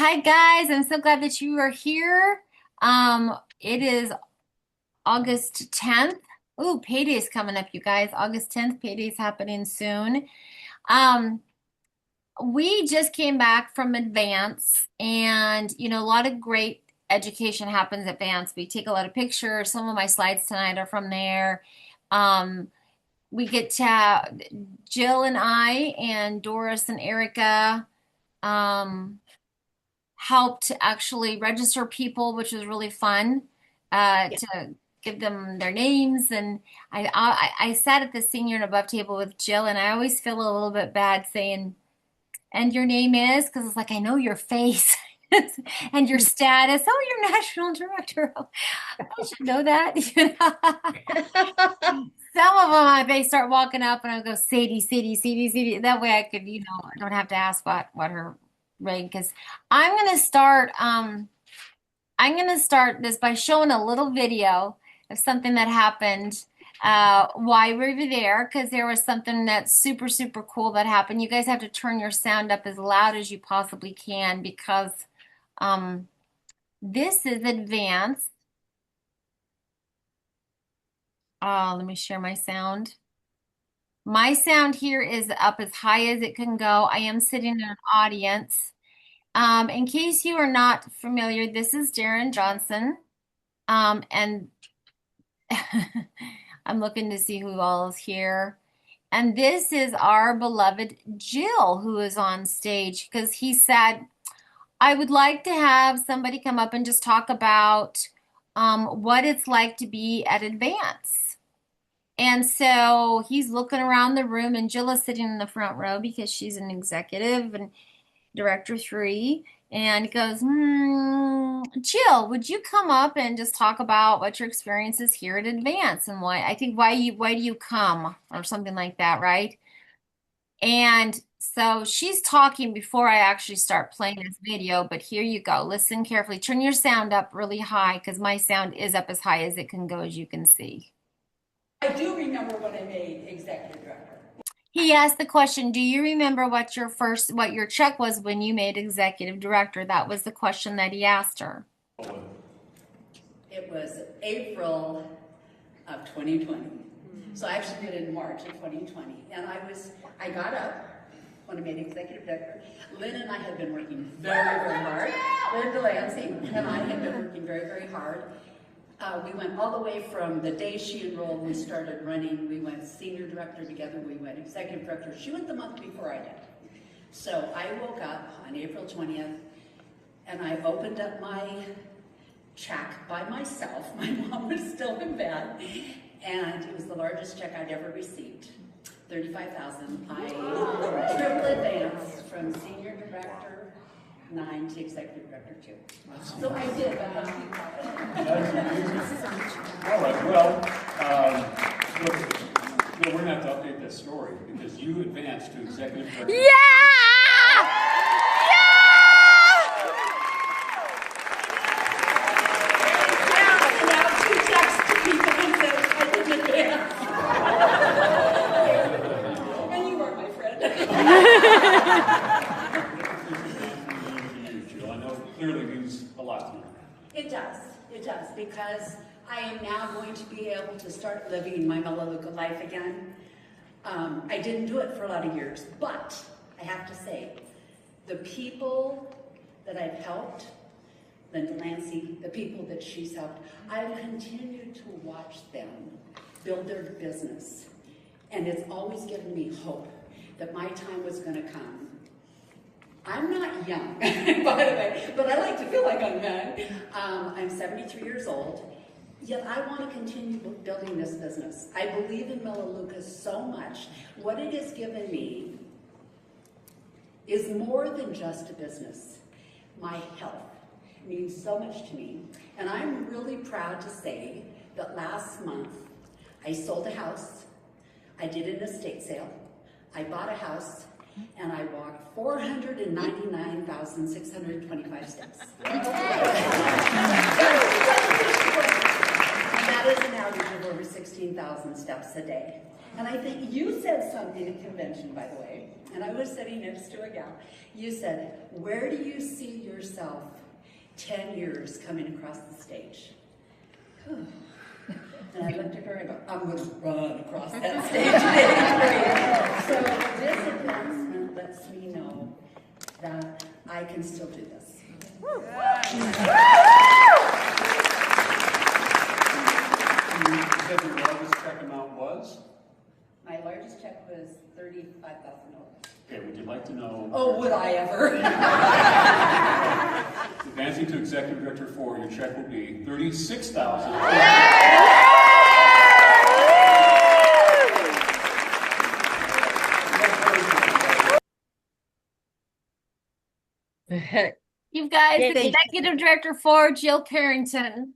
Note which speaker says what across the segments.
Speaker 1: Hi guys, I'm so glad that you are here. It is August 10th. Ooh, payday's coming up, you guys. August 10th, payday's happening soon. Um, we just came back from Advance, and a lot of great education happens at Advance. We take a lot of pictures. Some of my slides tonight are from there. Um, we get to Jill and I and Doris and Erica. Um, helped actually register people, which was really fun
Speaker 2: Yeah.
Speaker 1: to give them their names. And I sat at the senior and above table with Jill, and I always feel a little bit bad saying, "And your name is?" Because it's like I know your face. And your status. Oh, you're national director. I should know that. Some of them, they start walking up, and I go, Sadie, Sadie, Sadie, Sadie. That way, I could, I don't have to ask what her rank is. I'm gonna start. I'm gonna start this by showing a little video of something that happened while we were there, because there was something that's super, super cool that happened. You guys have to turn your sound up as loud as you possibly can because um, this is advanced. Let me share my sound. My sound here is up as high as it can go. I am sitting in an audience. In case you are not familiar, this is Darren Johnson. And I'm looking to see who all is here. And this is our beloved Jill, who is on stage because he said, I would like to have somebody come up and just talk about what it's like to be at Advance. And so he's looking around the room, and Jill is sitting in the front row because she's an executive and director three. And he goes, Jill, would you come up and just talk about what your experience is here at Advance and why do you come or something like that, right? And so she's talking before I actually start playing this video, but here you go. Listen carefully. Turn your sound up really high because my sound is up as high as it can go, as you can see.
Speaker 2: I do remember when I made executive director.
Speaker 1: He asked the question, do you remember what your check was when you made executive director? That was the question that he asked her.
Speaker 2: It was April of 2020. So I actually did it in March of 2020. And I got up when I made executive director. Lynn and I had been working very, very hard. Lynn Delancey and I had been working very, very hard. We went all the way from the day she enrolled, we started running. We went senior director together, we went executive director. She went the month before I did. So I woke up on April 20th and I opened up my check by myself. My mom was still in bed, and it was the largest check I'd ever received, $35,000. I triple advanced from senior director 9 to executive director 2. So I did.
Speaker 3: All right, well, look, we're going to have to update this story because you advanced to executive director.
Speaker 1: Yeah!
Speaker 2: And you are my friend.
Speaker 3: I know clearly means a lot to you.
Speaker 2: It does, because I am now going to be able to start living my Melaleuca life again. I didn't do it for a lot of years, but I have to say, the people that I've helped, Linda Lancey, the people that she's helped, I've continued to watch them build their business. And it's always given me hope that my time was going to come. I'm not young, by the way, but I like to feel like I'm young. I'm 73 years old, yet I want to continue building this business. I believe in Melaleuca so much. What it has given me is more than just a business. My health means so much to me, and I'm really proud to say that last month I sold a house, I did an estate sale, I bought a house, and I walked 499,625 steps. And that is an average of over 16,000 steps a day. And I think you said something at convention, by the way, and I was sitting next to a gal. You said, where do you see yourself 10 years coming across the stage? And I looked at her and I go, I'm going to run across that stage. So this advancement lets me know that I can still do this.
Speaker 3: You said your largest check amount was?
Speaker 2: My largest check was $35,000.
Speaker 3: Okay, would you like to know?
Speaker 2: Oh, would I ever?
Speaker 3: Advancing to Executive Director 4, your check will be $36,000.
Speaker 1: You guys, Executive Director 4, Jill Carrington.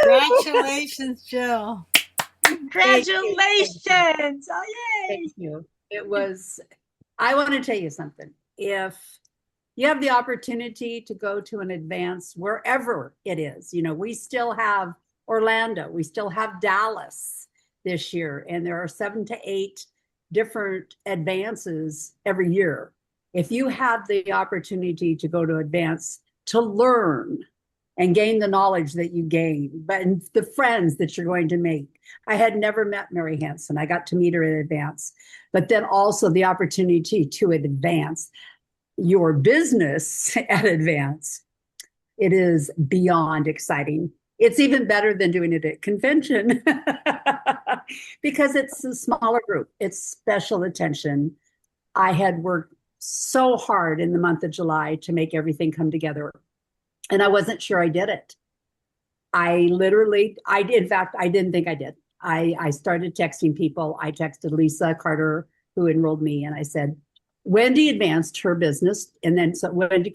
Speaker 4: Congratulations, Jill.
Speaker 5: Congratulations. Oh, yay. Thank you. It was, I want to tell you something. If you have the opportunity to go to an advance wherever it is, you know, we still have Orlando, we still have Dallas this year, and there are 7 to 8 different advances every year. If you have the opportunity to go to advance to learn and gain the knowledge that you gain, but the friends that you're going to make. I had never met Mary Hansen. I got to meet her in advance, but then also the opportunity to advance your business at advance. It is beyond exciting. It's even better than doing it at convention because it's a smaller group. It's special attention. I had worked so hard in the month of July to make everything come together. And I wasn't sure I did it. In fact, I didn't think I did. I started texting people. I texted Lisa Carter, who enrolled me, and I said, Wendy advanced her business. And then so Wendy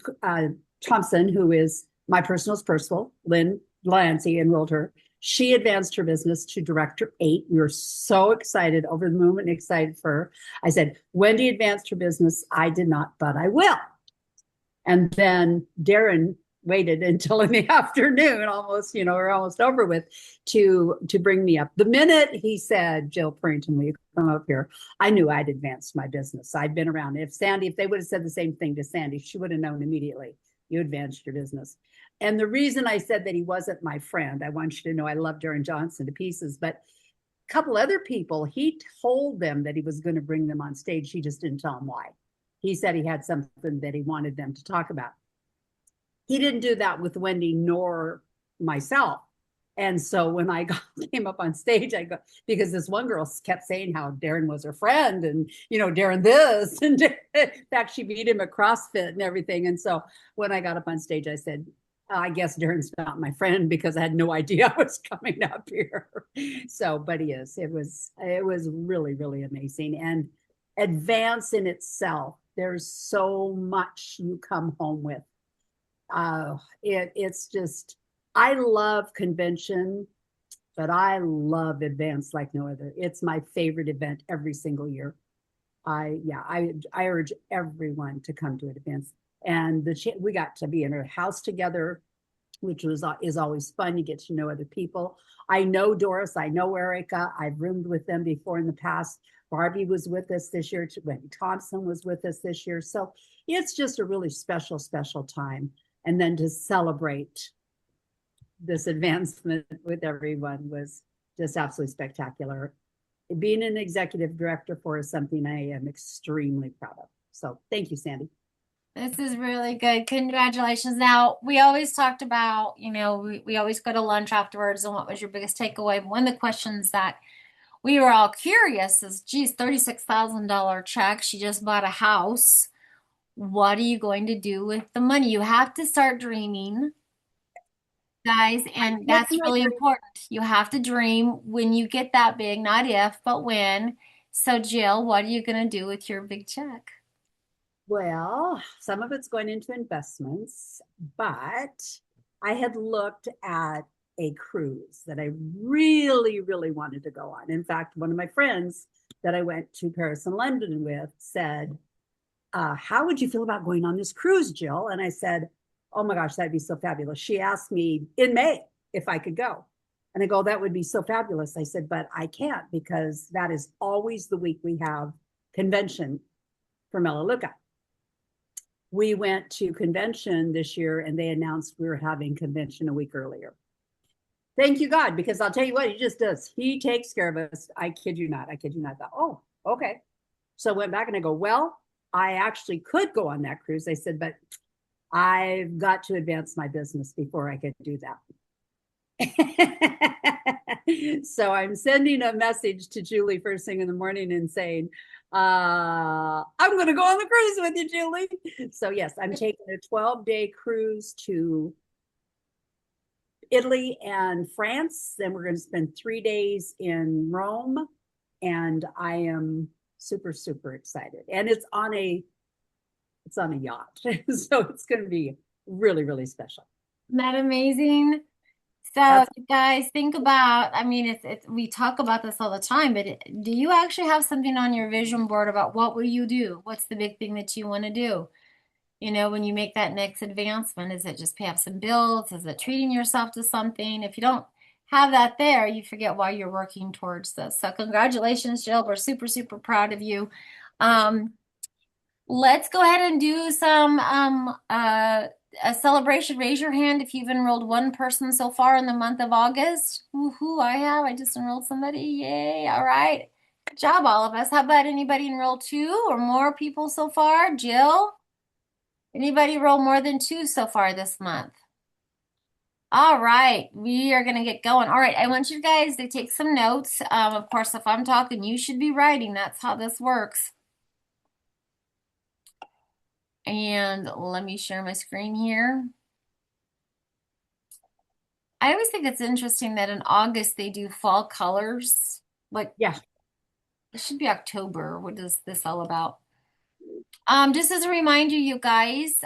Speaker 5: Thompson, who is my personal, Lynn Lancy enrolled her. She advanced her business to Director 8. We were so excited, over the moon and excited for her. I said, Wendy advanced her business. I did not, but I will. And then Darren waited until in the afternoon, almost, you know, we're almost over with, to bring me up. The minute he said, Jill Carrington, will you come up here? I knew I'd advanced my business. I'd been around. If they would have said the same thing to Sandy, she would have known immediately. You advanced your business. And the reason I said that he wasn't my friend, I want you to know I love Darren Johnson to pieces, but a couple other people, he told them that he was going to bring them on stage. He just didn't tell them why. He said he had something that he wanted them to talk about. He didn't do that with Wendy nor myself. And so when I came up on stage, I go, because this one girl kept saying how Darren was her friend and, you know, Darren this, and in fact, she beat him at CrossFit and everything. And so when I got up on stage, I said, I guess Darren's not my friend because I had no idea I was coming up here. So, but he is. It was really, really amazing. And advance in itself, there's so much you come home with. It's just, I love convention, but I love advance like no other. It's my favorite event every single year. I urge everyone to come to an advance. And we got to be in a house together, which is always fun. You get to know other people. I know Doris, I know Erica. I've roomed with them before in the past. Barbie was with us this year. Wendy Thompson was with us this year. So it's just a really special, special time. And then to celebrate this advancement with everyone was just absolutely spectacular. Being an executive director for is something I am extremely proud of. So thank you, Sandy.
Speaker 1: This is really good. Congratulations. Now, we always talked about, you know, we always go to lunch afterwards and what was your biggest takeaway. One of the questions that we were all curious is, geez, $36,000 check. She just bought a house. What are you going to do with the money? You have to start dreaming, guys, and that's really important. You have to dream when you get that big, not if, but when. So, Jill, what are you going to do with your big check?
Speaker 5: Well, some of it's going into investments, but I had looked at a cruise that I really, really wanted to go on. In fact, one of my friends that I went to Paris and London with said, how would you feel about going on this cruise, Jill? And I said, oh my gosh, that'd be so fabulous. She asked me in May if I could go. And I go, that would be so fabulous. I said, but I can't because that is always the week we have convention for Melaleuca. We went to convention this year and they announced we were having convention a week earlier. Thank you, God, because I'll tell you what, he just does. He takes care of us. I kid you not. I kid you not. I thought, oh, okay. So I went back and I go, well, I actually could go on that cruise. I said, but I've got to advance my business before I could do that. So I'm sending a message to Julie first thing in the morning and saying, I'm going to go on the cruise with you, Julie. So yes, I'm taking a 12-day cruise to Italy and France. Then we're going to spend 3 days in Rome. And I am super, super excited. And it's on a yacht. So it's going to be really, really special.
Speaker 1: Isn't that amazing? So
Speaker 5: That's
Speaker 1: you guys think about, I mean, we talk about this all the time, but do you actually have something on your vision board about what will you do? What's the big thing that you want to do? You know, when you make that next advancement, is it just pay off some bills? Is it treating yourself to something? If you don't have that there, you forget why you're working towards this. So congratulations, Jill. We're super, super proud of you. Let's go ahead and do some a celebration. Raise your hand if you've enrolled one person so far in the month of August. Woohoo, I have. I just enrolled somebody. Yay. All right. Good job, all of us. How about anybody enroll 2 or more people so far? Jill? Anybody roll more than 2 so far this month? All right, we are going to get going. All right, I want you guys to take some notes. Of course, if I'm talking, you should be writing. That's how this works. And let me share my screen here. I always think it's interesting that in August they do fall colors. Like,
Speaker 5: yeah.
Speaker 1: it should be October. What is this all about? Just as a reminder, you guys,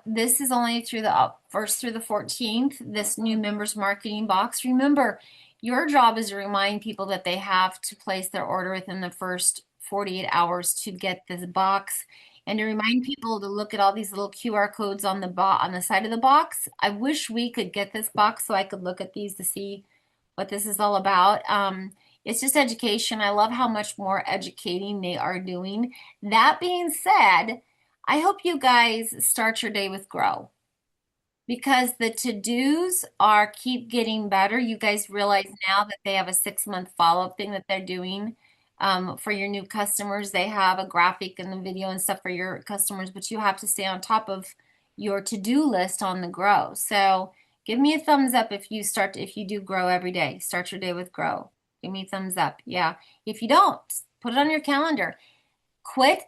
Speaker 1: this is only through the 1st through the 14th, this new members marketing box. Remember, your job is to remind people that they have to place their order within the first 48 hours to get this box, and to remind people to look at all these little QR codes on the side of the box. I wish we could get this box so I could look at these to see what this is all about. It's just education. I love how much more educating they are doing. That being said, I hope you guys start your day with Grow, because the to-dos are keep getting better. You guys realize now that they have a 6-month follow-up thing that they're doing for your new customers. They have a graphic and the video and stuff for your customers, but you have to stay on top of your to-do list on the Grow. So give me a thumbs up if you do Grow every day. Start your day with Grow. Give me a thumbs up. Yeah. If you don't, put it on your calendar. Quit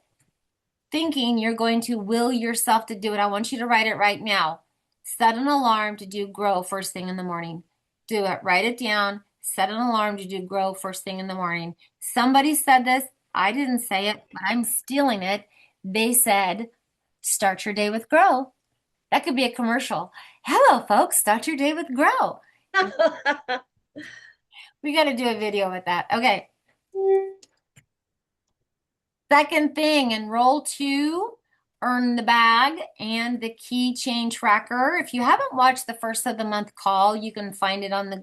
Speaker 1: thinking you're going to will yourself to do it. I want you to write it right now. Set an alarm to do Grow first thing in the morning. Do it. Write it down. Set an alarm to do Grow first thing in the morning. Somebody said this. I didn't say it, but I'm stealing it. They said, start your day with Grow. That could be a commercial. Hello, folks. Start your day with Grow. We got to do a video with that. Okay. Second thing, enroll 2, earn the bag, and the keychain tracker. If you haven't watched the first of the month call, you can find it on the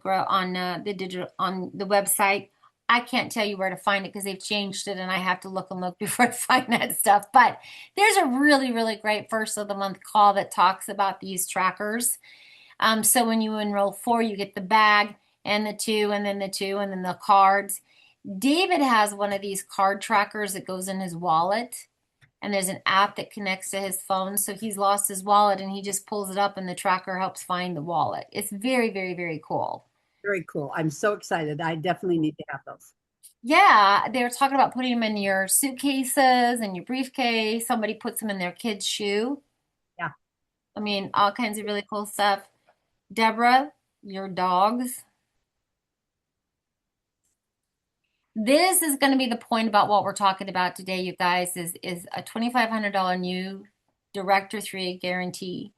Speaker 1: website. I can't tell you where to find it because they've changed it, and I have to look before I find that stuff. But there's a really, really great first of the month call that talks about these trackers. So when you enroll 4, you get the bag and the 2, and then the 2, and then the cards. David has one of these card trackers that goes in his wallet, and there's an app that connects to his phone. So he's lost his wallet and he just pulls it up and the tracker helps find the wallet. It's very, very, very cool.
Speaker 5: Very cool. I'm so excited. I definitely need to have those.
Speaker 1: Yeah, they were talking about putting them in your suitcases and your briefcase. Somebody puts them in their kid's shoe.
Speaker 5: Yeah.
Speaker 1: I mean, all kinds of really cool stuff. Deborah, your dogs. This is going to be the point about what we're talking about today, you guys, is a $2,500 new Director 3 guarantee.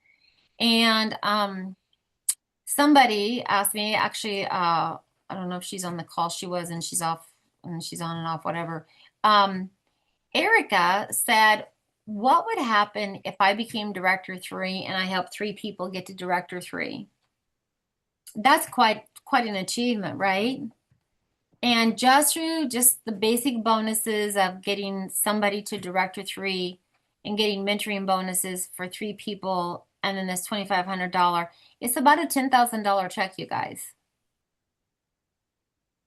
Speaker 1: And somebody asked me, actually, I don't know if she's on the call. She was, and she's off, and she's on and off, whatever. Erica said, what would happen if I became Director 3 and I helped 3 people get to Director 3? That's quite an achievement, right? And just through just the basic bonuses of getting somebody to director three and getting mentoring bonuses for three people, and then this $2,500, it's about a $10,000 check, you guys.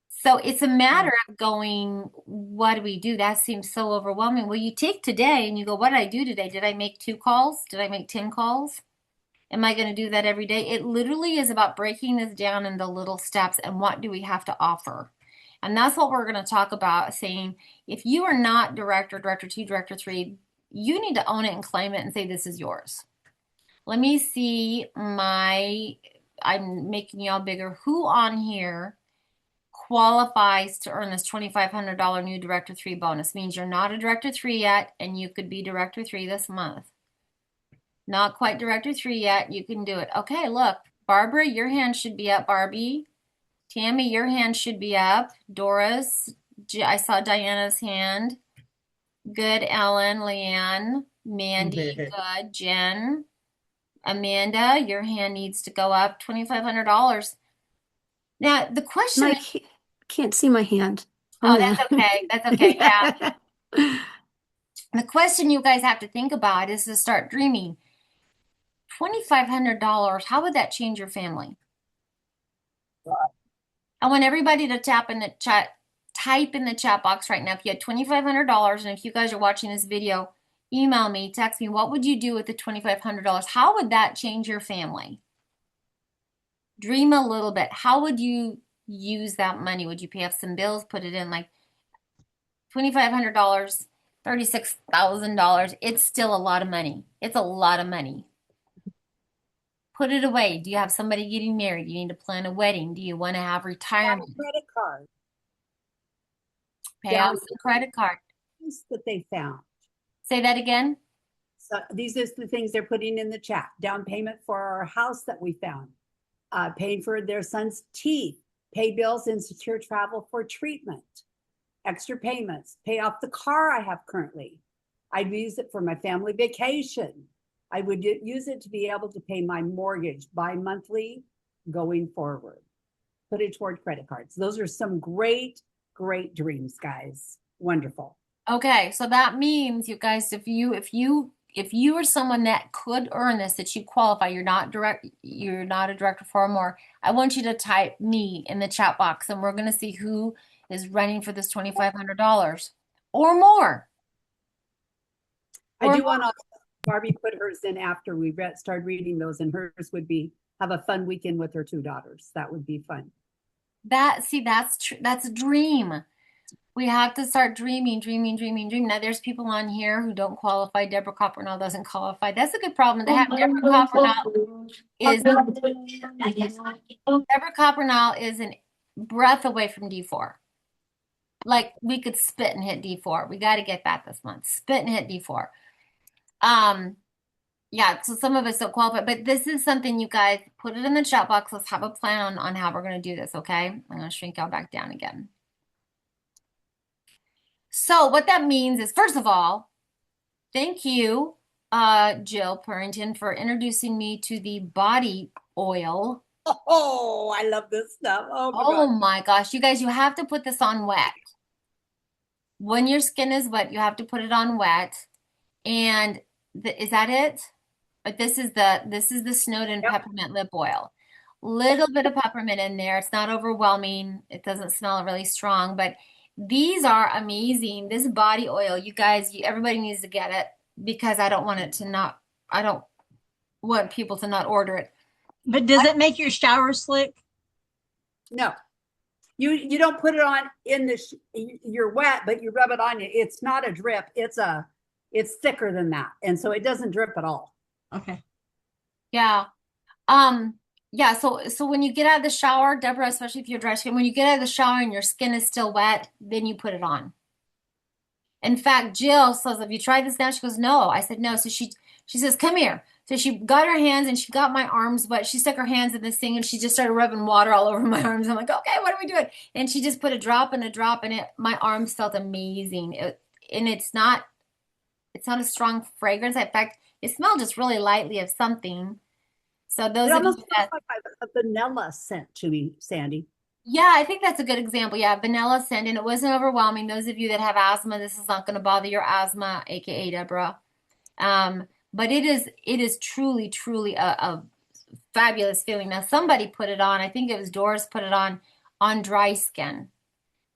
Speaker 1: So it's a matter of going, what do we do? That seems so overwhelming. Well, you take today and you go, what did I do today? Did I make 2 calls? Did I make 10 calls? Am I going to do that every day? It literally is about breaking this down into little steps and what do we have to offer. And that's what we're going to talk about, saying if you are not director, director two, director three, you need to own it and claim it and say, this is yours. Let me see I'm making y'all bigger. Who on here qualifies to earn this $2,500 new director three bonus? Means you're not a director three yet, and you could be director three this month. Not quite director three yet. You can do it. Okay, look, Barbara, your hand should be up. Barbie, Tammy, your hand should be up. Doris, I saw Diana's hand. Good. Ellen, Leanne, Mandy, good. Jen, Amanda, your hand needs to go up. $2,500. Now the question
Speaker 4: I can't see my hand.
Speaker 1: Oh, that's okay. That's okay. Yeah. The question you guys have to think about is to start dreaming. $2,500, how would that change your family? I want everybody to type in the chat box right now. If you had $2,500, and if you guys are watching this video, email me, text me, what would you do with the $2,500? How would that change your family? Dream a little bit. How would you use that money? Would you pay off some bills, put it in like $2,500, $36,000? It's still a lot of money. It's a lot of money. Put it away. Do you have somebody getting married? Do you need to plan a wedding? Do you want to have retirement?
Speaker 5: Credit card.
Speaker 1: Pay off the credit card.
Speaker 5: That they found.
Speaker 1: Say that again.
Speaker 5: So these are the things they're putting in the chat. Down payment for our house that we found. Paying for their son's teeth. Pay bills and secure travel for treatment. Extra payments. Pay off the car I have currently. I'd use it for my family vacation. I would use it to be able to pay my mortgage bi-monthly going forward. Put it toward credit cards. Those are some great dreams, guys. Wonderful.
Speaker 1: Okay, so that means you guys, if you are someone that could earn this, that you qualify, you're not a director four or more, I want you to type me in the chat box, and we're going to see who is running for this $2,500 or more.
Speaker 5: I do want to Barbie put hers in after we start reading those, and hers would be have a fun weekend with her 2 daughters. That would be fun.
Speaker 1: That's true. That's a dream. We have to start dreaming. Now, there's people on here who don't qualify. Deborah Coppernall doesn't qualify. That's a good problem to have. Deborah Coppernall is a breath away from D4. Like, we could spit and hit D4. We got to get that this month. Spit and hit D4. Yeah, so some of us don't qualify, but this is something you guys put it in the chat box. Let's have a plan on how we're going to do this, okay? I'm going to shrink y'all back down again. So what that means is, first of all, thank you, Jill Purrington, for introducing me to the body oil.
Speaker 5: Oh, I love this stuff.
Speaker 1: Oh my gosh, you guys, you have to put this on wet. When your skin is wet, you have to put it on wet. And is that it? But this is the Snowden peppermint lip oil. Little bit of peppermint in there. It's not overwhelming. It doesn't smell really strong, but these are amazing. This body oil, you guys, everybody needs to get it, because I don't want people to not order it.
Speaker 4: But does it make your shower slick?
Speaker 5: No. You don't put it on in you're wet, but you rub it on you. It's not a drip. It's thicker than that. And so it doesn't drip at all.
Speaker 4: Okay.
Speaker 1: Yeah. Yeah, so when you get out of the shower, Deborah, especially if you're dry skin, when you get out of the shower and your skin is still wet, then you put it on. In fact, Jill says, have you tried this now? She goes, no. I said, no. So she says, come here. So she got her hands and she got my arms wet. She stuck her hands in this thing and she just started rubbing water all over my arms. I'm like, okay, what are we doing? And she just put a drop and my arms felt amazing. And it's not a strong fragrance. In fact, it smelled just really lightly of something. So those
Speaker 5: it
Speaker 1: of
Speaker 5: almost
Speaker 1: you
Speaker 5: smells like a vanilla scent to me, Sandy.
Speaker 1: Yeah, I think that's a good example. Yeah, vanilla scent, and it wasn't overwhelming. Those of you that have asthma, this is not going to bother your asthma, aka Deborah. But it is truly, truly a fabulous feeling. Now, somebody put it on. I think it was Doris put it on dry skin.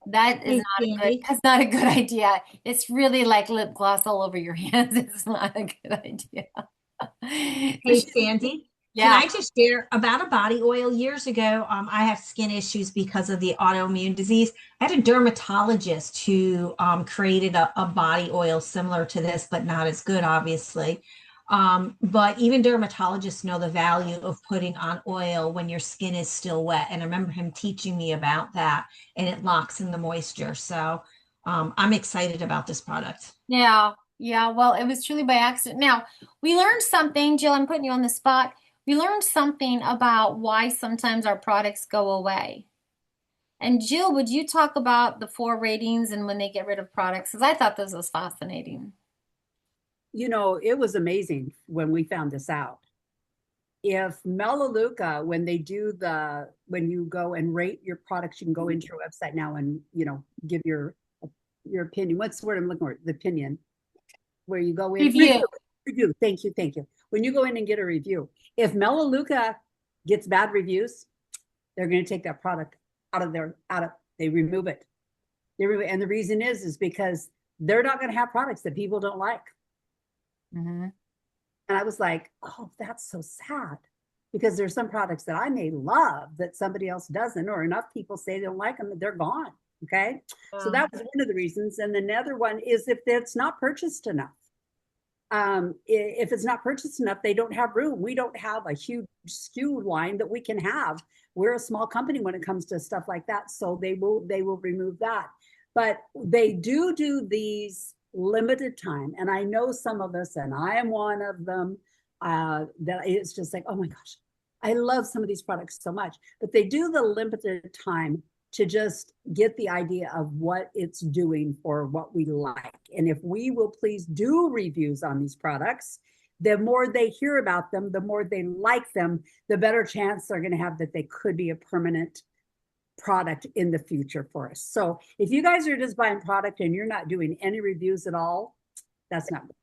Speaker 1: That is
Speaker 6: Hey,
Speaker 1: not a good.
Speaker 6: Sandy.
Speaker 1: That's not a good idea. It's really like lip gloss all over your hands. It's not a good idea. So
Speaker 6: Hey, Sandy. Can
Speaker 1: yeah.
Speaker 6: I just share about a body oil? Years ago, I have skin issues because of the autoimmune disease. I had a dermatologist who created a body oil similar to this, but not as good, obviously. But even dermatologists know the value of putting on oil when your skin is still wet. And I remember him teaching me about that, and it locks in the moisture. So I'm excited about this product.
Speaker 1: Yeah, yeah. Well, it was truly by accident. Now, we learned something, Jill, I'm putting you on the spot. We learned something about why sometimes our products go away. And Jill, would you talk about the 4 ratings and when they get rid of products? Because I thought this was fascinating.
Speaker 5: It was amazing when we found this out. If Melaleuca, when you go and rate your products, you can go into your website now and, give your opinion. What's the word I'm looking for? The opinion, where you go in,
Speaker 1: Review.
Speaker 5: review. Thank you. Thank you. When you go in and get a review, if Melaleuca gets bad reviews, they're going to take that product they remove it. And the reason is because they're not going to have products that people don't like.
Speaker 1: Mhm.
Speaker 5: And I was like, oh, that's so sad, because there's some products that I may love that somebody else doesn't, or enough people say they don't like them that they're gone. Okay. So that was one of the reasons. And another one is if it's not purchased enough. If it's not purchased enough, they don't have room. We don't have a huge SKU line that we can have. We're a small company when it comes to stuff like that. So they will remove that. But they do these limited time. And I know some of us, and I am one of them, that it's just like, oh my gosh, I love some of these products so much. But they do the limited time to just get the idea of what it's doing for what we like. And if we will please do reviews on these products, the more they hear about them, the more they like them, the better chance they're going to have that they could be a permanent product in the future for us. So if you guys are just buying product and you're not doing any reviews at all, that's not good.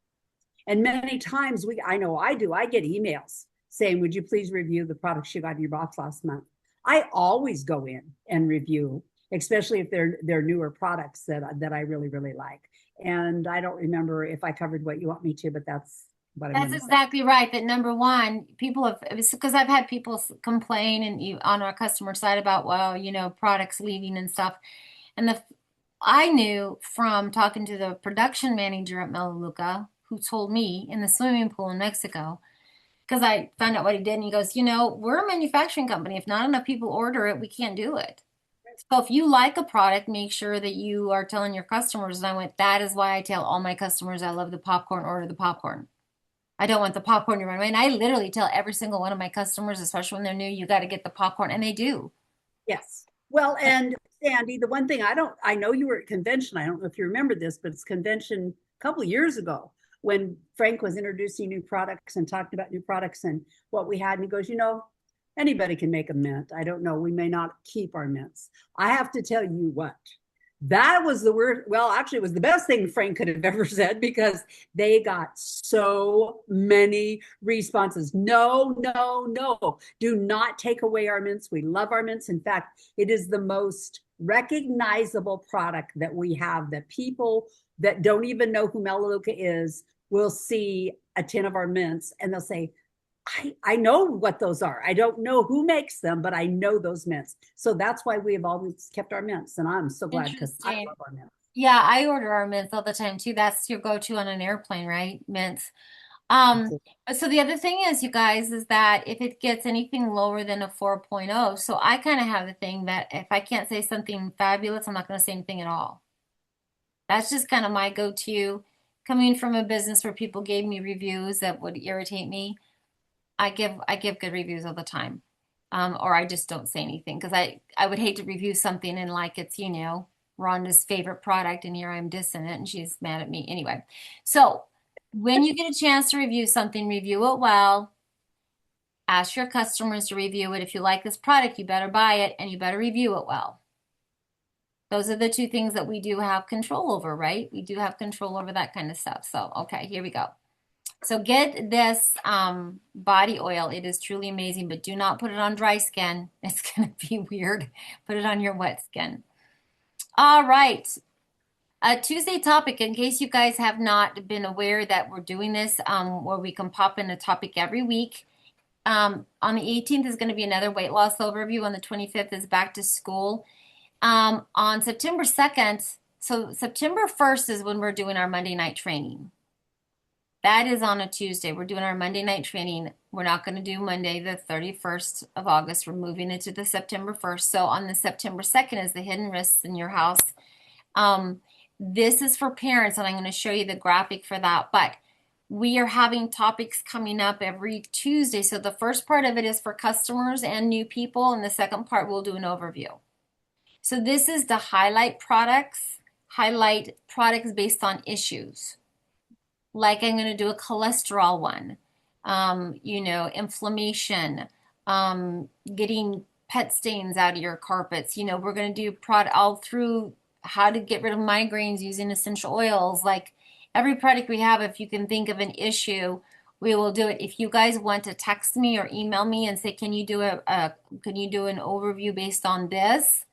Speaker 5: And many times I know I do, I get emails saying, would you please review the products you got in your box last month? I always go in and review, especially if they're newer products that I really, really like. And I don't remember if I covered what you want me to, but that's what I'm
Speaker 1: That's
Speaker 5: going to say.
Speaker 1: exactly right. That number one, people have, it's because I've had people complain and you on our customer side about, well, products leaving and stuff. And I knew from talking to the production manager at Melaleuca, who told me in the swimming pool in Mexico, because I found out what he did, and he goes, we're a manufacturing company. If not enough people order it, we can't do it. So if you like a product, make sure that you are telling your customers. And I went, that is why I tell all my customers I love the popcorn, order the popcorn. I don't want the popcorn to run away. And I literally tell every single one of my customers, especially when they're new, you got to get the popcorn. And they do.
Speaker 5: Yes. Well, and Sandy, the one thing I know you were at convention. I don't know if you remember this, but it's convention a couple of years ago when Frank was introducing new products and talked about new products and what we had. And he goes, anybody can make a mint. I don't know. We may not keep our mints. I have to tell you what, that was the word. Well, actually, it was the best thing Frank could have ever said, because they got so many responses. No, no, no. Do not take away our mints. We love our mints. In fact, it is the most recognizable product that we have, that people that don't even know who Melaleuca is will see a tin of our mints and they'll say, I know what those are. I don't know who makes them, but I know those mints. So that's why we have always kept our mints. And I'm so glad, because I
Speaker 1: Interesting.
Speaker 5: love our mints.
Speaker 1: Yeah, I order our mints all the time too. That's your go-to on an airplane, right? Mints. Um, so the other thing is, you guys, is that if it gets anything lower than a 4.0, so I kind of have the thing that if I can't say something fabulous, I'm not going to say anything at all. That's just kind of my go-to. Coming from a business where people gave me reviews that would irritate me, I give good reviews all the time. Or I just don't say anything because I would hate to review something and like it's, Rhonda's favorite product and here I'm dissing it and she's mad at me. Anyway, so when you get a chance to review something, review it well. Ask your customers to review it. If you like this product, you better buy it and you better review it well. Those are the two things that we do have control over, right? We do have control over that kind of stuff. So, okay, here we go. So get this body oil. It is truly amazing, but do not put it on dry skin. It's going to be weird. Put it on your wet skin. All right. A Tuesday topic, in case you guys have not been aware that we're doing this, where we can pop in a topic every week. On the 18th is going to be another weight loss overview. On the 25th is back to school. On September 2nd, so September 1st is when we're doing our Monday night training. That is on a Tuesday. We're doing our Monday night training. We're not going to do Monday, the 31st of August. We're moving it to the September 1st. So on the September 2nd is the hidden risks in your house. This is for parents, and I'm going to show you the graphic for that. But we are having topics coming up every Tuesday. So the first part of it is for customers and new people, and the second part we'll do an overview. So this is to highlight products based on issues. Like I'm going to do a cholesterol one, inflammation, getting pet stains out of your carpets. We're going to do all through how to get rid of migraines using essential oils. Like every product we have, if you can think of an issue, we will do it. If you guys want to text me or email me and say, can you do an overview based on this?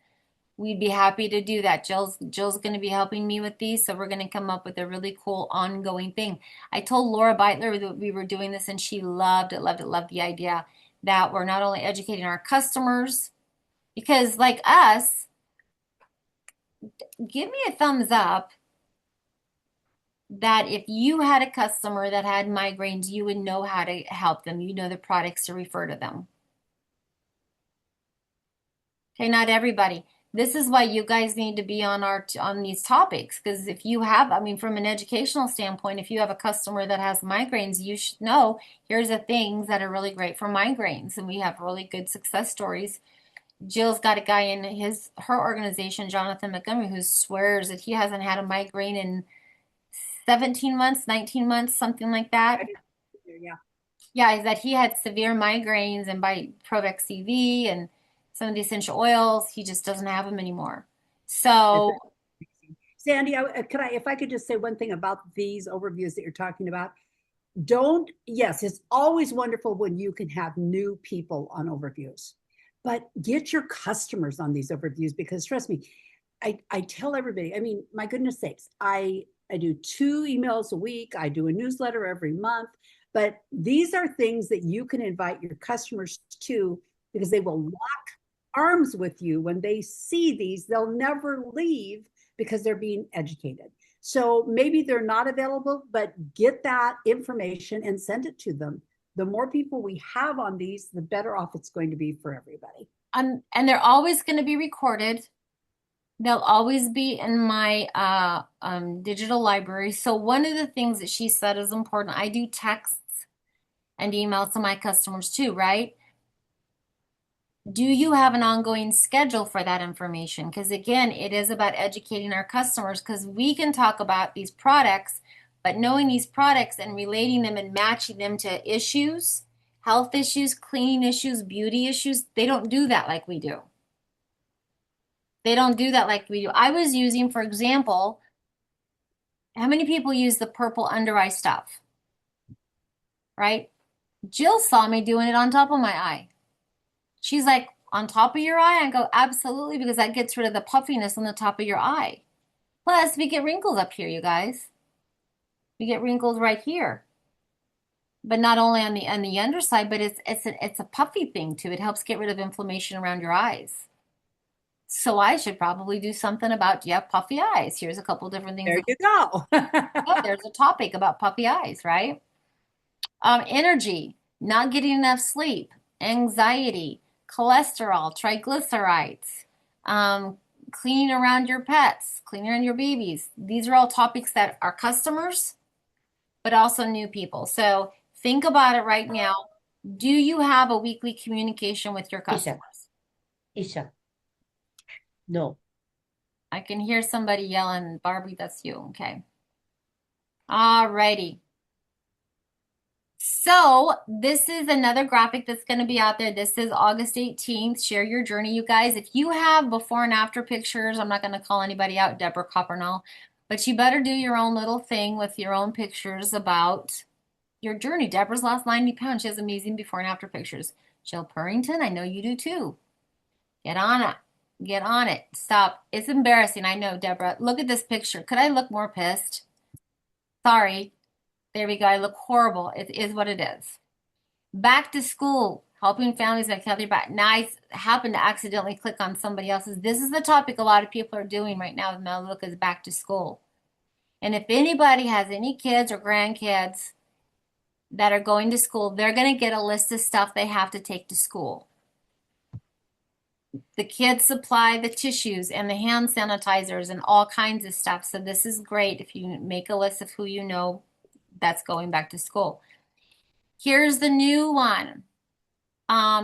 Speaker 1: We'd be happy to do that. Jill's going to be helping me with these, so we're going to come up with a really cool ongoing thing. I told Laura Beitler that we were doing this, and she loved it, loved it, loved the idea that we're not only educating our customers, because like us, give me a thumbs up that if you had a customer that had migraines, you would know how to help them. You know the products to refer to them. Okay, not everybody. This is why you guys need to be on these topics, because if you have, from an educational standpoint, if you have a customer that has migraines, you should know here's the things that are really great for migraines, and we have really good success stories. Jill's got a guy in her organization, Jonathan Montgomery, who swears that he hasn't had a migraine in 17 months, 19 months, something like that. Yeah, is that he had severe migraines, and by Provex CV and some of the essential oils, he just doesn't have them anymore. So,
Speaker 5: Sandy, if I could just say one thing about these overviews that you're talking about. Yes, it's always wonderful when you can have new people on overviews, but get your customers on these overviews, because trust me, I tell everybody, my goodness sakes, I do 2 emails a week. I do a newsletter every month, but these are things that you can invite your customers to, because they will lock arms with you when they see these. They'll never leave because they're being educated. So maybe they're not available, but get that information and send it to them. The more people we have on these, the better off it's going to be for everybody.
Speaker 1: And they're always going to be recorded. They'll always be in my digital library. So one of the things that she said is important. I do texts and emails to my customers too, right? Do you have an ongoing schedule for that information? Because again, it is about educating our customers, because we can talk about these products, but knowing these products and relating them and matching them to issues, health issues, cleaning issues, beauty issues, they don't do that like we do. They don't do that like we do. I was using, for example, how many people use the purple under eye stuff? Right? Jill saw me doing it on top of my eye. She's like, on top of your eye? I go, absolutely, because that gets rid of the puffiness on the top of your eye. Plus, we get wrinkles up here, you guys. We get wrinkles right here. But not only on the underside, but it's a puffy thing too. It helps get rid of inflammation around your eyes. So I should probably do something about, do you have puffy eyes? Here's a couple different things.
Speaker 5: There you go.
Speaker 1: Oh, there's a topic about puffy eyes, right? Energy, not getting enough sleep, anxiety, cholesterol, triglycerides, cleaning around your pets, cleaning around your babies. These are all topics that are customers, but also new people. So think about it right now. Do you have a weekly communication with your customers?
Speaker 7: Isha. No.
Speaker 1: I can hear somebody yelling, Barbie, that's you. Okay. All righty. So this is another graphic that's going to be out there. This is August 18th. Share your journey, you guys. If you have before and after pictures, I'm not going to call anybody out, Deborah Coppernall, but you better do your own little thing with your own pictures about your journey. Deborah's lost 90 pounds. She has amazing before and after pictures. Jill Purrington, I know you do too. Get on it. Get on it. Stop. It's embarrassing. I know, Deborah. Look at this picture. Could I look more pissed? Sorry. There we go. I look horrible. It is what it is. Back to school, helping families make healthier back. Now I happened to accidentally click on somebody else's. This is the topic a lot of people are doing right now with Melaleuca is back to school. And if anybody has any kids or grandkids that are going to school, they're going to get a list of stuff they have to take to school. The kids supply the tissues and the hand sanitizers and all kinds of stuff. So this is great if you make a list of who you know that's going back to school. Here's the new one.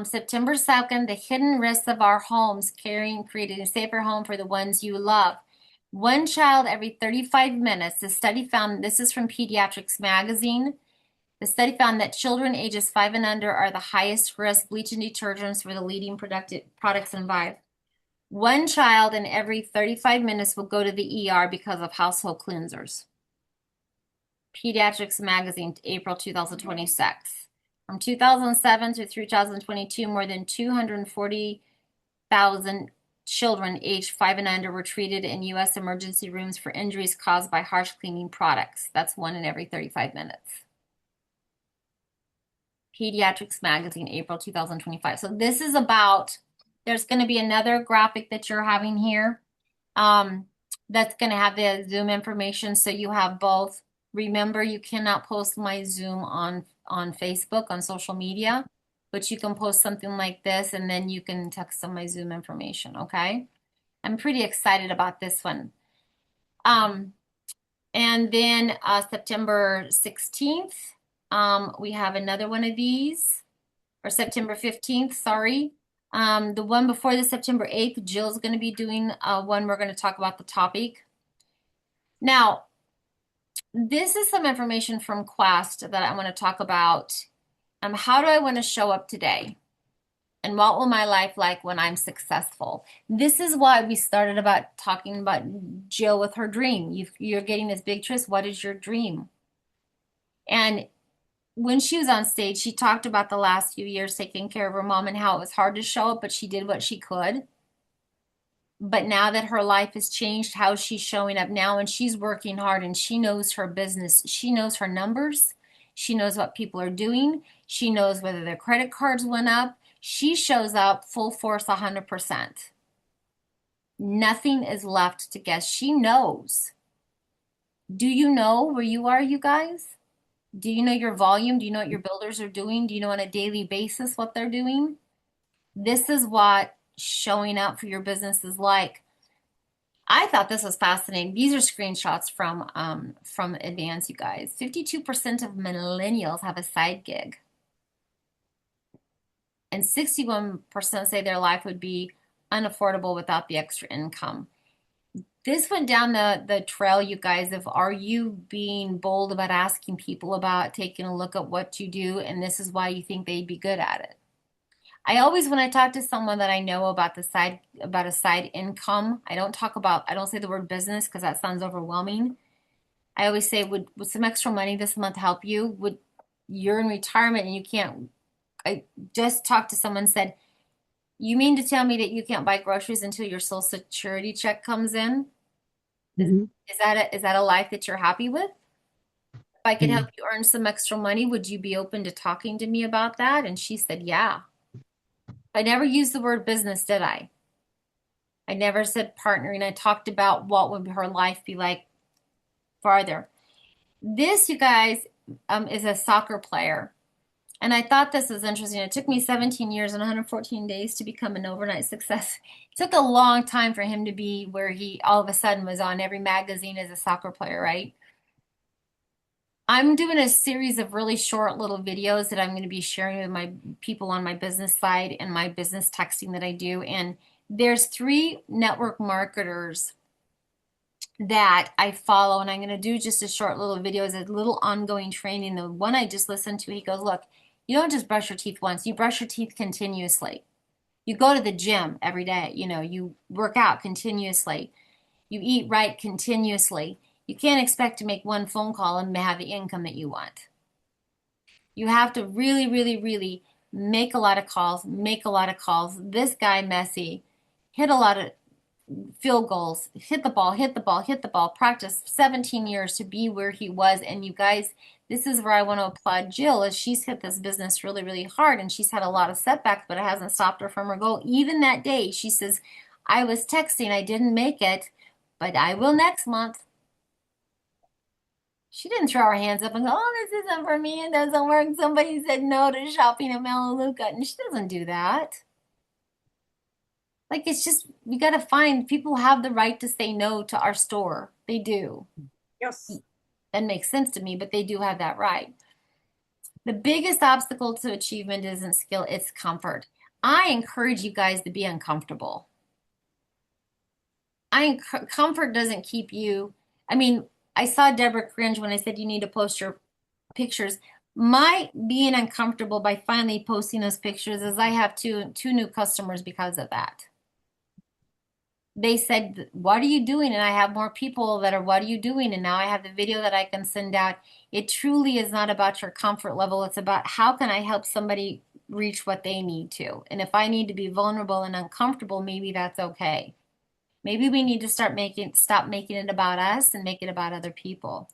Speaker 1: September 2nd, the hidden risks of our homes, creating a safer home for the ones you love. One child every 35 minutes. The study found, this is from Pediatrics Magazine. The study found that children ages 5 and under are the highest risk. Bleach and detergents were the leading products involved. One child in every 35 minutes will go to the ER because of household cleansers. Pediatrics Magazine, April 2026. From 2007 to 2022, more than 240,000 children aged 5 and under were treated in U.S. emergency rooms for injuries caused by harsh cleaning products. That's one in every 35 minutes. Pediatrics Magazine, April 2025. So this is about, there's going to be another graphic that you're having here that's going to have the Zoom information. So you have both. Remember, you cannot post my Zoom on Facebook, on social media, but you can post something like this and then you can text them my Zoom information, okay? I'm pretty excited about this one. And then September 16th, we have another one of these, or September 15th, sorry. The one before the September 8th, Jill's going to be doing one. We're going to talk about the topic. Now, this is some information from Quest that I want to talk about. How do I want to show up today? And what will my life like when I'm successful? This is why we started about talking about Jill with her dream. You're getting this big trust. What is your dream? And when she was on stage, she talked about the last few years taking care of her mom and how it was hard to show up, but she did what she could. But now that her life has changed, how she's showing up now, and she's working hard and she knows her business. She knows her numbers. She knows what people are doing. She knows whether their credit cards went up. She shows up full force 100%. Nothing is left to guess. She knows. Do you know where you are, you guys? Do you know your volume? Do you know what your builders are doing? Do you know on a daily basis what they're doing? This is what showing up for your business is like. I thought this was fascinating. These are screenshots from Advance, you guys. 52% of millennials have a side gig. And 61% say their life would be unaffordable without the extra income. This went down the trail, you guys, of are you being bold about asking people about taking a look at what you do, and this is why you think they'd be good at it. I always, when I talk to someone that I know about a side income, I don't say the word business because that sounds overwhelming. I always say, would some extra money this month help you? You're in retirement and you can't. I just talked to someone and said, you mean to tell me that you can't buy groceries until your Social Security check comes in?
Speaker 5: Mm-hmm.
Speaker 1: Is that a life that you're happy with? If I could help you earn some extra money, would you be open to talking to me about that? And she said, yeah. I never used the word business, did I? I never said partnering. I talked about what would her life be like farther. This, you guys, is a soccer player. And I thought this was interesting. It took me 17 years and 114 days to become an overnight success. It took a long time for him to be where he all of a sudden was on every magazine as a soccer player, right? I'm doing a series of really short little videos that I'm going to be sharing with my people on my business side and my business texting that I do. And there's 3 network marketers that I follow, and I'm going to do just a short little video as a little ongoing training. The one I just listened to, he goes, look, you don't just brush your teeth once, you brush your teeth continuously. You go to the gym every day, you work out continuously, you eat right continuously. You can't expect to make one phone call and have the income that you want. You have to really, really, really make a lot of calls, make a lot of calls. This guy, Messi, hit a lot of field goals, hit the ball, hit the ball, hit the ball, practiced 17 years to be where he was. And you guys, this is where I want to applaud Jill, is she's hit this business really, really hard, and she's had a lot of setbacks, but it hasn't stopped her from her goal. Even that day, she says, I was texting, I didn't make it, but I will next month. She didn't throw her hands up and go, oh, this isn't for me, it doesn't work. Somebody said no to shopping at Melaleuca, and she doesn't do that. Like, it's just, we got to find people who have the right to say no to our store. They do.
Speaker 5: Yes.
Speaker 1: That makes sense to me, but they do have that right. The biggest obstacle to achievement isn't skill, it's comfort. I encourage you guys to be uncomfortable. Comfort doesn't keep you. I mean, I saw Deborah cringe when I said you need to post your pictures. My being uncomfortable by finally posting those pictures is I have two new customers because of that. They said, what are you doing? And I have more people that are, what are you doing? And now I have the video that I can send out. It truly is not about your comfort level. It's about how can I help somebody reach what they need to. And if I need to be vulnerable and uncomfortable, maybe that's okay. Maybe we need to stop making it about us and make it about other people.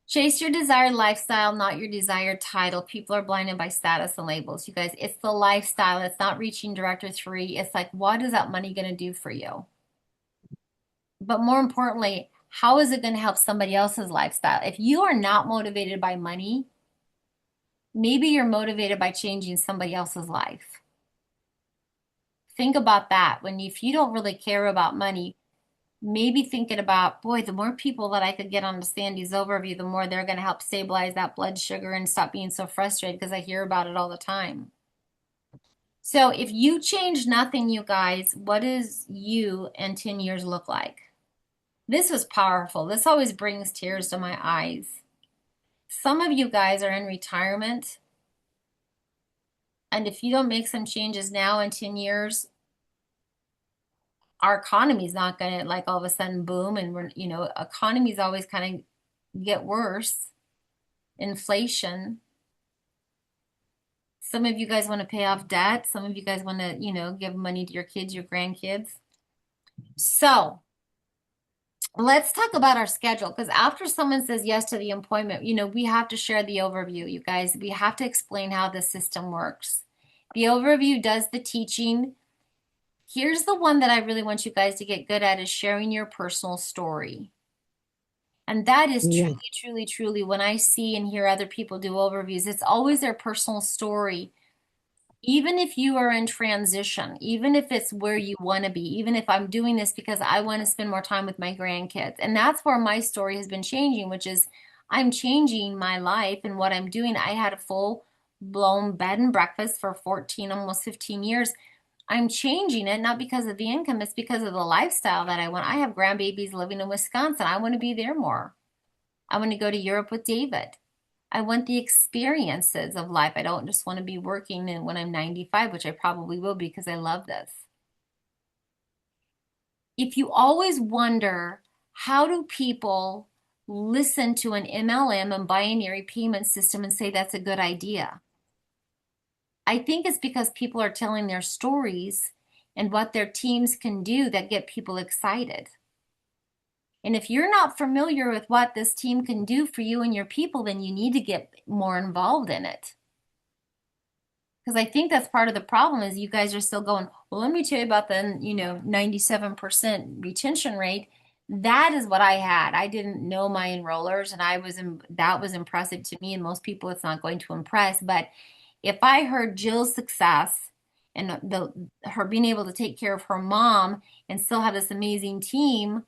Speaker 1: Chase your desired lifestyle, not your desired title. People are blinded by status and labels. You guys, it's the lifestyle. It's not reaching Director 3. It's like, what is that money going to do for you? But more importantly, how is it going to help somebody else's lifestyle? If you are not motivated by money, maybe you're motivated by changing somebody else's life. Think about that. If you don't really care about money, maybe thinking about, boy, the more people that I could get onto Sandy's overview, the more they're going to help stabilize that blood sugar and stop being so frustrated, because I hear about it all the time. So if you change nothing, you guys, what does you in 10 years look like? This was powerful. This always brings tears to my eyes. Some of you guys are in retirement, and if you don't make some changes now, in 10 years, our economy is not going to like all of a sudden boom, and economies always kind of get worse. Inflation. Some of you guys want to pay off debt. Some of you guys want to, give money to your kids, your grandkids. So let's talk about our schedule, because after someone says yes to the appointment, we have to share the overview, you guys. We have to explain how the system works. The overview does the teaching. Here's the one that I really want you guys to get good at, is sharing your personal story. And that is truly, truly, truly, when I see and hear other people do overviews, it's always their personal story. Even if you are in transition, even if it's where you want to be, even if I'm doing this because I want to spend more time with my grandkids. And that's where my story has been changing, which is I'm changing my life and what I'm doing. I had a full-blown bed and breakfast for 14, almost 15 years. I'm changing it, not because of the income, it's because of the lifestyle that I want. I have grandbabies living in Wisconsin. I want to be there more. I want to go to Europe with David. I want the experiences of life. I don't just want to be working when I'm 95, which I probably will be because I love this. If you always wonder, how do people listen to an MLM and binary payment system and say that's a good idea? I think it's because people are telling their stories and what their teams can do that get people excited. And if you're not familiar with what this team can do for you and your people, then you need to get more involved in it. Because I think that's part of the problem, is you guys are still going, well, let me tell you about the 97% retention rate. That is what I had. I didn't know my enrollers, and that was impressive to me, and most people it's not going to impress. But if I heard Jill's success and her being able to take care of her mom and still have this amazing team,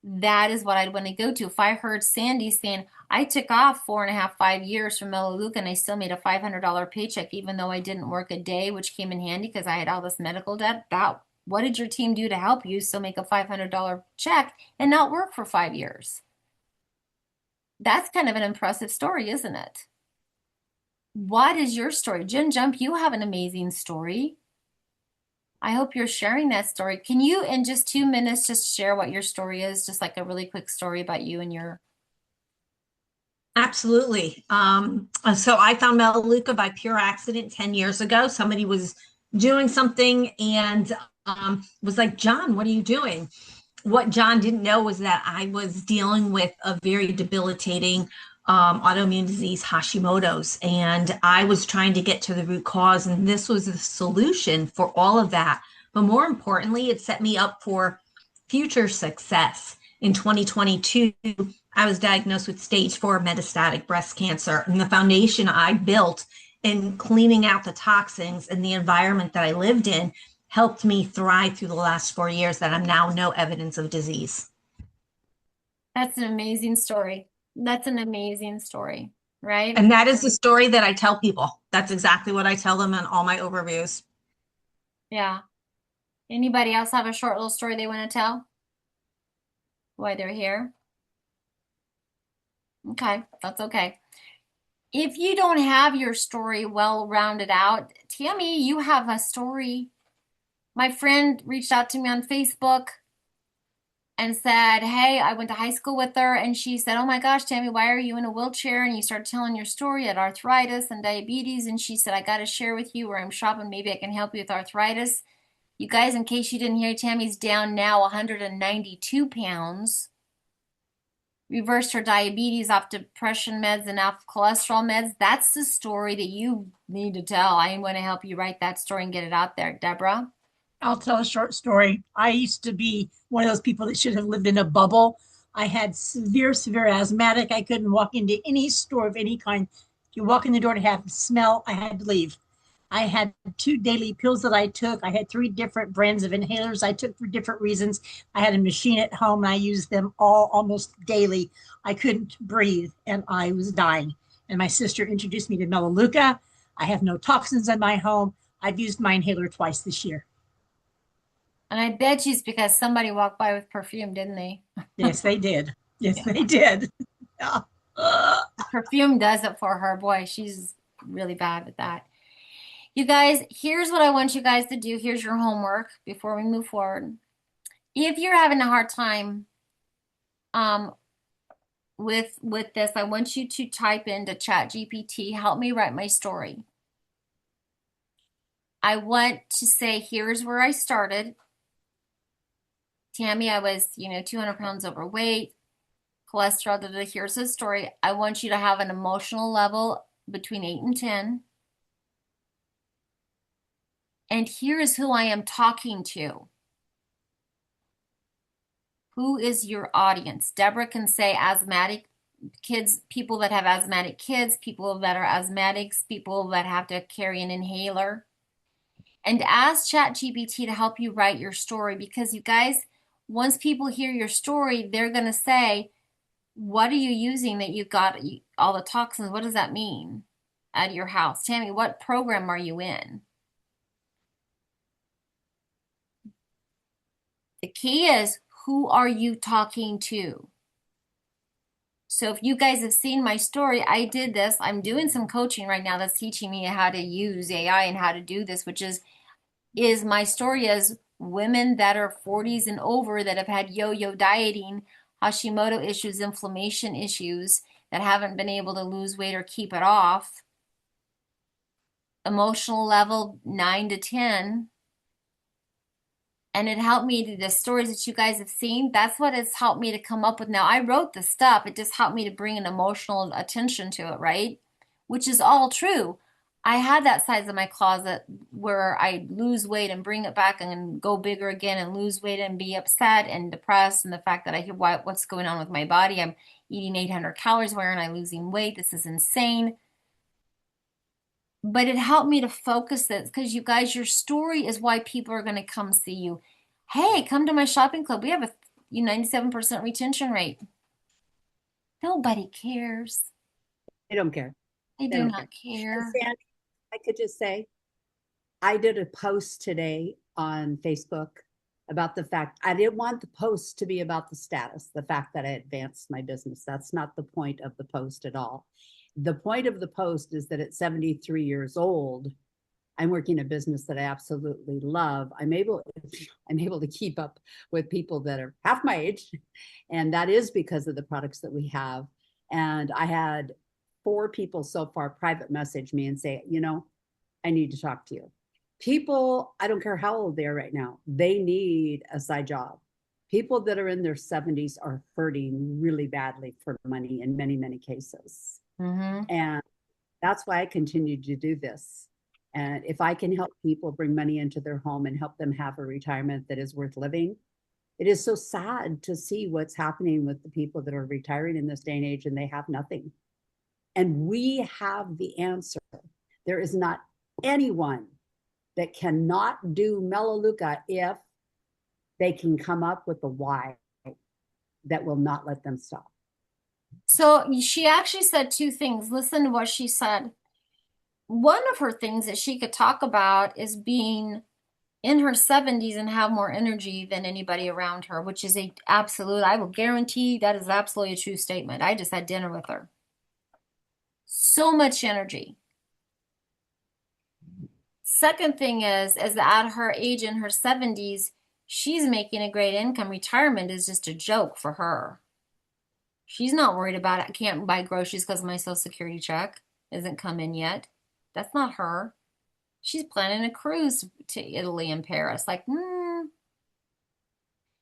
Speaker 1: that is what I'd want to go to. If I heard Sandy saying, I took off 4.5, 5 years from Melaleuca and I still made a $500 paycheck, even though I didn't work a day, which came in handy because I had all this medical debt, what did your team do to help you so make a $500 check and not work for 5 years? That's kind of an impressive story, isn't it? What is your story? Jen Jump, you have an amazing story. I hope you're sharing that story. Can you, in just 2 minutes, just share what your story is? Just like a really quick story about you and your.
Speaker 6: Absolutely. So I found Melaleuca by pure accident 10 years ago. Somebody was doing something and was like, John, what are you doing? What John didn't know was that I was dealing with a very debilitating autoimmune disease, Hashimoto's, and I was trying to get to the root cause, and this was the solution for all of that. But more importantly, it set me up for future success. In 2022, I was diagnosed with stage 4 metastatic breast cancer, and the foundation I built in cleaning out the toxins and the environment that I lived in helped me thrive through the last 4 years that I'm now no evidence of disease.
Speaker 1: That's an amazing story. That's an amazing story, right?
Speaker 6: And that is the story that I tell people. That's exactly what I tell them in all my overviews.
Speaker 1: Yeah. Anybody else have a short little story they want to tell? Why they're here? Okay, that's okay. If you don't have your story well rounded out, Tammy, you have a story. My friend reached out to me on Facebook and said, hey, I went to high school with her. And she said, oh my gosh, Tammy, why are you in a wheelchair? And you started telling your story at arthritis and diabetes. And she said, I got to share with you where I'm shopping. Maybe I can help you with arthritis. You guys, in case you didn't hear, Tammy's down now 192 pounds. Reversed her diabetes off depression meds and off cholesterol meds. That's the story that you need to tell. I am going to help you write that story and get it out there. Deborah?
Speaker 4: I'll tell a short story. I used to be one of those people that should have lived in a bubble. I had severe asthmatic. I couldn't walk into any store of any kind. You walk in the door to have the smell, I had to leave. I had 2 daily pills that I took. I had 3 different brands of inhalers I took for different reasons. I had a machine at home and I used them all almost daily. I couldn't breathe and I was dying. And my sister introduced me to Melaleuca. I have no toxins in my home. I've used my inhaler twice this year.
Speaker 1: And I bet you it's because somebody walked by with perfume, didn't they?
Speaker 4: Yes, they did. Yes, they did. Yeah.
Speaker 1: Perfume does it for her. Boy, she's really bad at that. You guys, here's what I want you guys to do. Here's your homework before we move forward. If you're having a hard time with this, I want you to type into ChatGPT, help me write my story. I want to say, here's where I started. Tammy, I was, 200 pounds overweight, cholesterol, here's the story. I want you to have an emotional level between 8 and 10. And here is who I am talking to. Who is your audience? Deborah can say asthmatic kids, people that have asthmatic kids, people that are asthmatics, people that have to carry an inhaler. And ask ChatGPT to help you write your story, because you guys, once people hear your story, they're going to say, what are you using that you've got all the toxins? What does that mean at your house? Tammy, what program are you in? The key is, who are you talking to? So if you guys have seen my story, I did this. I'm doing some coaching right now that's teaching me how to use AI and how to do this, which is my story is women that are 40s and over that have had yo-yo dieting, Hashimoto issues, inflammation issues, that haven't been able to lose weight or keep it off. Emotional level 9 to 10. And it helped me to the stories that you guys have seen. That's what it's helped me to come up with. Now, I wrote the stuff. It just helped me to bring an emotional attention to it, right? Which is all true. I had that size of my closet where I lose weight and bring it back and go bigger again and lose weight and be upset and depressed. And the fact that I hear what's going on with my body. I'm eating 800 calories. Why aren't I losing weight? This is insane. But it helped me to focus this, because you guys, your story is why people are going to come see you. Hey, come to my shopping club. We have a 97% retention rate. Nobody cares.
Speaker 5: They don't care.
Speaker 1: They do
Speaker 5: don't
Speaker 1: not care.
Speaker 5: Sandy, I could just say, I did a post today on Facebook about the fact I didn't want the post to be about the status, the fact that I advanced my business. That's not the point of the post at all. The point of the post is that at 73 years old, I'm working a business that I absolutely love. I'm able to keep up with people that are half my age, and that is because of the products that we have. And I had 4 people so far private message me and say, I need to talk to you. People, I don't care how old they are right now, they need a side job. People that are in their 70s are hurting really badly for money in many, many cases.
Speaker 1: Mm-hmm.
Speaker 5: And that's why I continue to do this. And if I can help people bring money into their home and help them have a retirement that is worth living, it is so sad to see what's happening with the people that are retiring in this day and age and they have nothing. And we have the answer. There is not anyone that cannot do Melaleuca if they can come up with a why that will not let them stop.
Speaker 1: So she actually said 2 things. Listen to what she said. One of her things that she could talk about is being in her 70s and have more energy than anybody around her, which is a absolute, I will guarantee that is absolutely a true statement. I just had dinner with her. So much energy. Second thing is at her age in her 70s, she's making a great income. Retirement is just a joke for her. She's not worried about it. I can't buy groceries because my Social Security check isn't come in yet. That's not her. She's planning a cruise to Italy and Paris.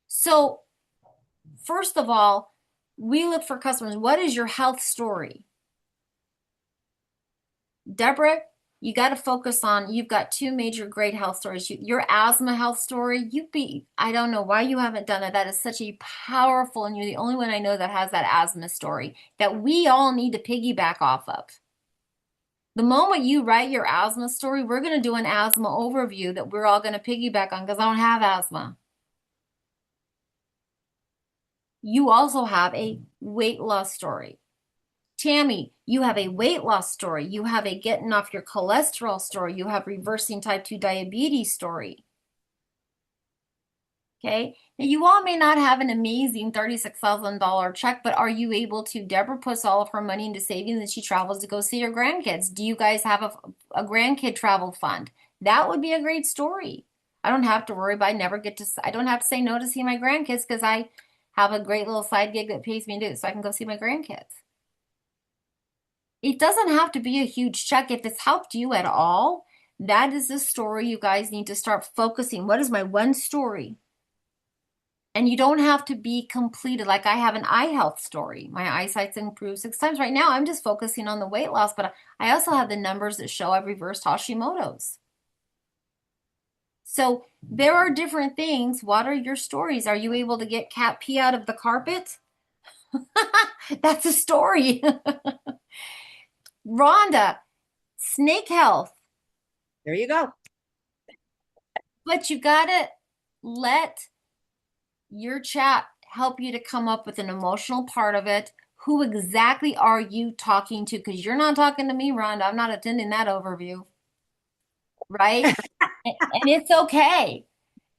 Speaker 1: So, first of all, we look for customers. What is your health story? Deborah, you got to focus on, you've got 2 major great health stories. Your asthma health story, I don't know why you haven't done it. That is such a powerful, and you're the only one I know that has that asthma story that we all need to piggyback off of. The moment you write your asthma story, we're going to do an asthma overview that we're all going to piggyback on because I don't have asthma. You also have a weight loss story. Tammy, you have a weight loss story. You have a getting off your cholesterol story. You have reversing type 2 diabetes story. Okay. Now, you all may not have an amazing $36,000 check, but are you able to? Deborah puts all of her money into savings and she travels to go see her grandkids. Do you guys have a grandkid travel fund? That would be a great story. I don't have to worry about, I don't have to say no to see my grandkids because I have a great little side gig that pays me to do it so I can go see my grandkids. It doesn't have to be a huge check. If it's helped you at all, that is the story you guys need to start focusing. What is my one story? And you don't have to be completed. Like I have an eye health story. My eyesight's improved 6 times. Right now, I'm just focusing on the weight loss, but I also have the numbers that show I've reversed Hashimoto's. So there are different things. What are your stories? Are you able to get cat pee out of the carpet? That's a story. Rhonda, snake health.
Speaker 5: There you go.
Speaker 1: But you gotta let your chat help you to come up with an emotional part of it. Who exactly are you talking to? Because you're not talking to me, Rhonda. I'm not attending that overview. Right? And it's okay.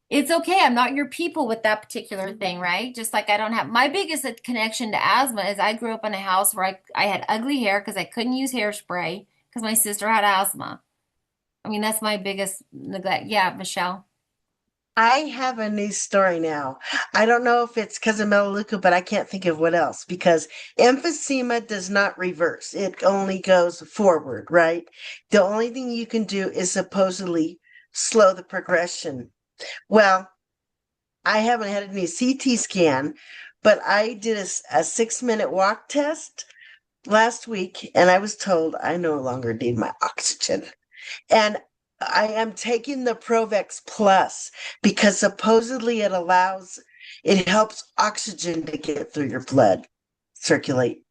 Speaker 1: It's okay. I'm not your people with that particular thing, right? Just like I don't have my biggest connection to asthma is I grew up in a house where I had ugly hair because I couldn't use hairspray because my sister had asthma. I mean, that's my biggest neglect. Yeah, Michelle.
Speaker 8: I have a new story now. I don't know if it's because of Melaleuca, but I can't think of what else because emphysema does not reverse. It only goes forward, right? The only thing you can do is supposedly slow the progression. Well, I haven't had any CT scan, but I did a 6-minute walk test last week, and I was told I no longer need my oxygen. And I am taking the Provex Plus because supposedly it helps oxygen to get through your blood, circulate.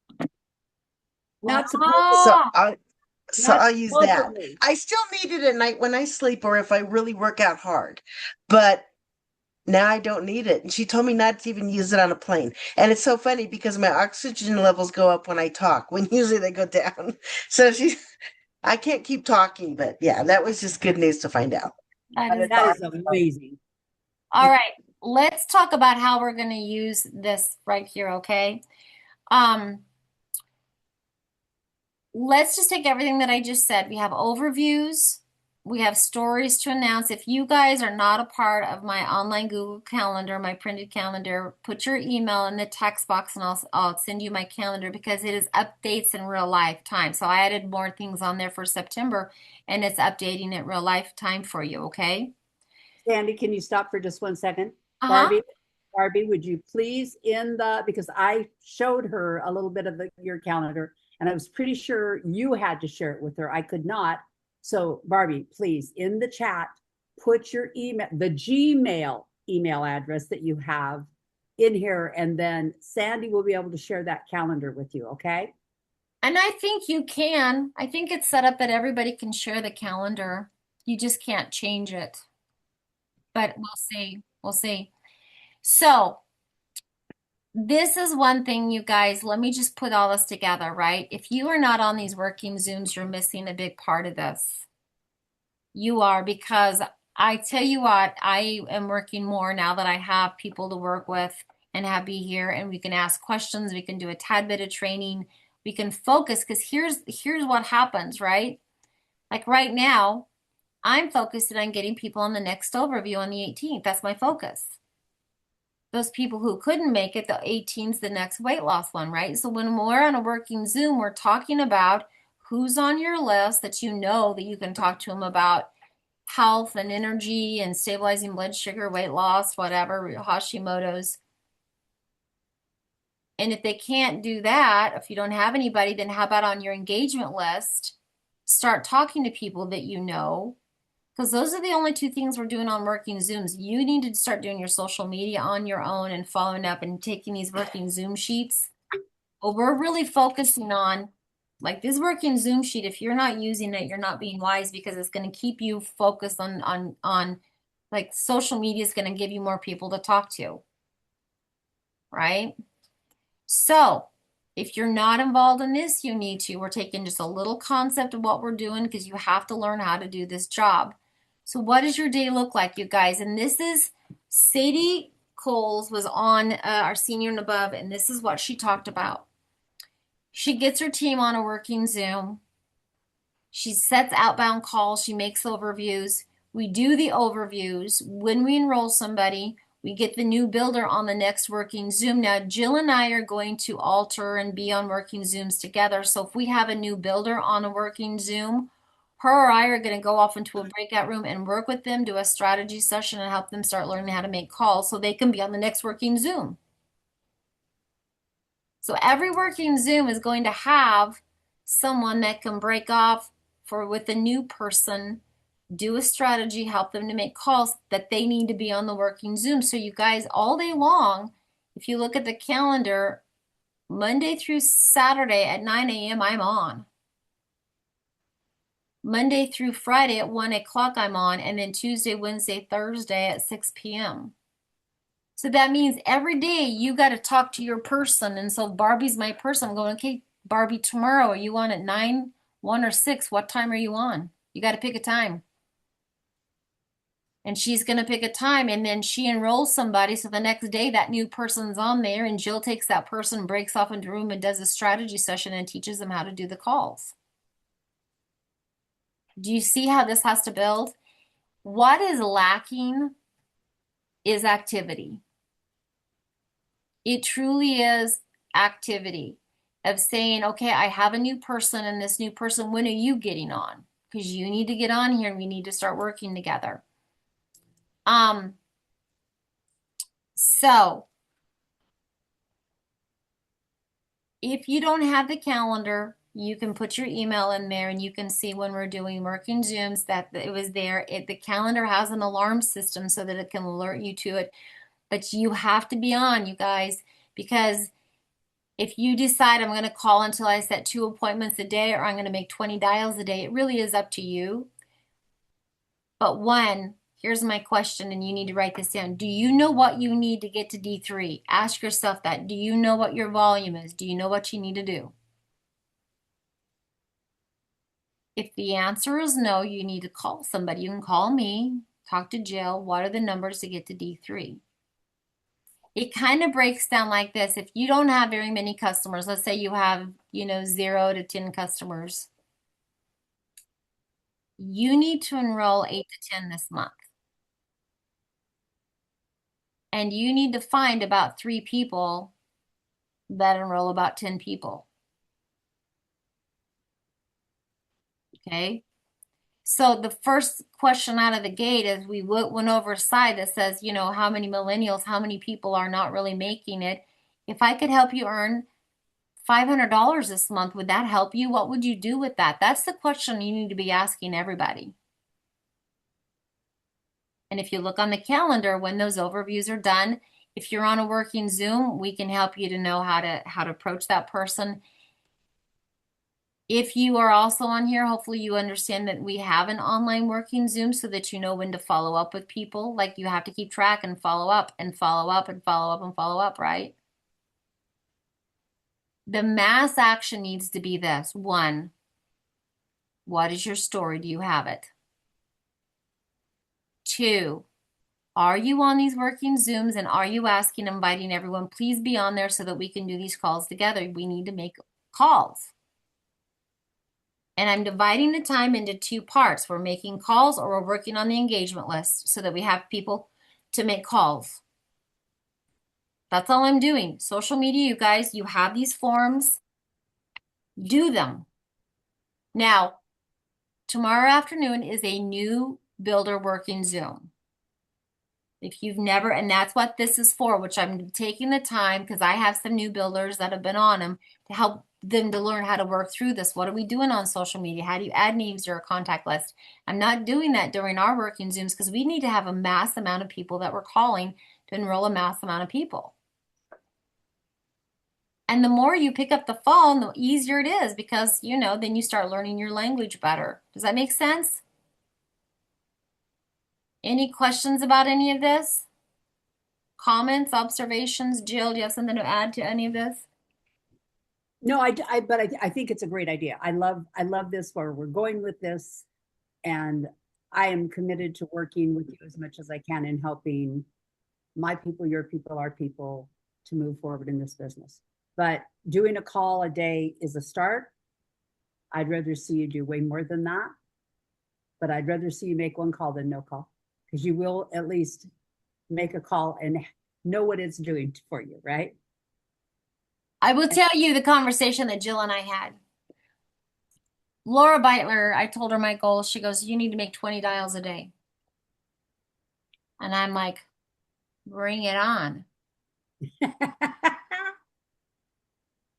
Speaker 5: Not
Speaker 1: Ah,
Speaker 8: So I'll use that. I still need it at night when I sleep or if I really work out hard, but now I don't need it. And she told me not to even use it on a plane. And it's so funny because my oxygen levels go up when I talk, when usually they go down. So I can't keep talking, but yeah, that was just good news to find out.
Speaker 5: That is amazing.
Speaker 1: All right, let's talk about how we're going to use this right here, okay? Let's just take everything that I just said. We have overviews, we have stories to announce. If you guys are not a part of my online Google Calendar, my printed calendar, put your email in the text box and I'll send you my calendar because it is updates in real life time. So I added more things on there for September and it's updating at real life time for you, okay?
Speaker 5: Sandy, can you stop for just 1 second?
Speaker 1: Uh-huh.
Speaker 5: Barbie, would you please because I showed her a little bit of your calendar and I was pretty sure you had to share it with her. I could not. So Barbie, please, in the chat, put your email, the Gmail email address that you have in here, and then Sandy will be able to share that calendar with you, okay?
Speaker 1: And I think you can. I think it's set up that everybody can share the calendar. You just can't change it. But we'll see. We'll see. So this is one thing, you guys, let me just put all this together, right? If you are not on these working Zooms, you're missing a big part of this. You are, because I tell you what, I am working more now that I have people to work with and have be here, and we can ask questions, we can do a tad bit of training, we can focus, because here's what happens, right? Like right now, I'm focused on getting people on the next overview on the 18th. That's my focus. Those people who couldn't make it, the 18's the next weight loss one, right? So when we're on a working Zoom, we're talking about who's on your list that you know that you can talk to them about health and energy and stabilizing blood sugar, weight loss, whatever, Hashimoto's. And if they can't do that, if you don't have anybody, then how about on your engagement list? Start talking to people that you know, because those are the only two things we're doing on working Zooms. You need to start doing your social media on your own and following up and taking these working Zoom sheets. But we're really focusing on, like this working Zoom sheet, if you're not using it, you're not being wise, because it's going to keep you focused on like social media is going to give you more people to talk to, right? So if you're not involved in this, you need to. We're taking just a little concept of what we're doing because you have to learn how to do this job. So what does your day look like, you guys? And this is Sadie Coles was on our Senior and Above, and this is what she talked about. She gets her team on a working Zoom. She sets outbound calls. She makes overviews. We do the overviews. When we enroll somebody, we get the new builder on the next working Zoom. Now, Jill and I are going to alter and be on working Zooms together. So if we have a new builder on a working Zoom, her or I are going to go off into a breakout room and work with them, do a strategy session, and help them start learning how to make calls so they can be on the next working Zoom. So every working Zoom is going to have someone that can break off with a new person, do a strategy, help them to make calls that they need to be on the working Zoom. So you guys, all day long, if you look at the calendar, Monday through Saturday at 9 a.m., I'm on. Monday through Friday at 1 o'clock, I'm on. And then Tuesday, Wednesday, Thursday at 6 p.m. So that means every day you got to talk to your person. And so Barbie's my person. I'm going, okay, Barbie, tomorrow, are you on at 9, 1, or 6? What time are you on? You got to pick a time. And she's going to pick a time, and then she enrolls somebody. So the next day, that new person's on there, and Jill takes that person, breaks off into a room, and does a strategy session and teaches them how to do the calls. Do you see how this has to build? What is lacking is activity. It truly is activity of saying, okay, I have a new person, and this new person, when are you getting on? Because you need to get on here and we need to start working together. So if you don't have the calendar, you can put your email in there and you can see when we're doing working Zooms that it was there. The calendar has an alarm system so that it can alert you to it. But you have to be on, you guys, because if you decide I'm going to call until I set 2 appointments a day or I'm going to make 20 dials a day, it really is up to you. But one, here's my question, and you need to write this down. Do you know what you need to get to D3? Ask yourself that. Do you know what your volume is? Do you know what you need to do? If the answer is no, you need to call somebody. You can call me, talk to Jill. What are the numbers to get to D3? It kind of breaks down like this. If you don't have very many customers, let's say you have, 0 to 10 customers, you need to enroll 8 to 10 this month. And you need to find about 3 people that enroll about 10 people. Okay. So the first question out of the gate is we went over a slide that says, how many millennials, how many people are not really making it. If I could help you earn $500 this month, would that help you? What would you do with that? That's the question you need to be asking everybody. And if you look on the calendar, when those overviews are done, if you're on a working Zoom, we can help you to know how to approach that person. If you are also on here, hopefully you understand that we have an online working Zoom so that you know when to follow up with people. Like you have to keep track and follow up and follow up and follow up and follow up, right? The mass action needs to be this. 1, what is your story? Do you have it? 2, are you on these working Zooms and are you asking, inviting everyone, please be on there so that we can do these calls together? We need to make calls. And I'm dividing the time into 2 parts. We're making calls or we're working on the engagement list so that we have people to make calls. That's all I'm doing. Social media, you guys, you have these forms. Do them. Now, tomorrow afternoon is a new builder working Zoom. If you've never, and that's what this is for, which I'm taking the time because I have some new builders that have been on them to help them to learn how to work through this. What are we doing on social media? How do you add names to your contact list? I'm not doing that during our working Zooms because we need to have a mass amount of people that we're calling to enroll a mass amount of people. And the more you pick up the phone, the easier it is because, then you start learning your language better. Does that make sense? Any questions about any of this? Comments, observations? Jill, do you have something to add to any of this?
Speaker 5: No, but I think it's a great idea. I love this where we're going with this, and I am committed to working with you as much as I can in helping my people, your people, our people to move forward in this business. But doing a call a day is a start. I'd rather see you do way more than that, but I'd rather see you make 1 call than no call because you will at least make a call and know what it's doing for you, right?
Speaker 1: I will tell you the conversation that Jill and I had. Laura Beitler, I told her my goal. She goes, you need to make 20 dials a day. And I'm like, bring it on.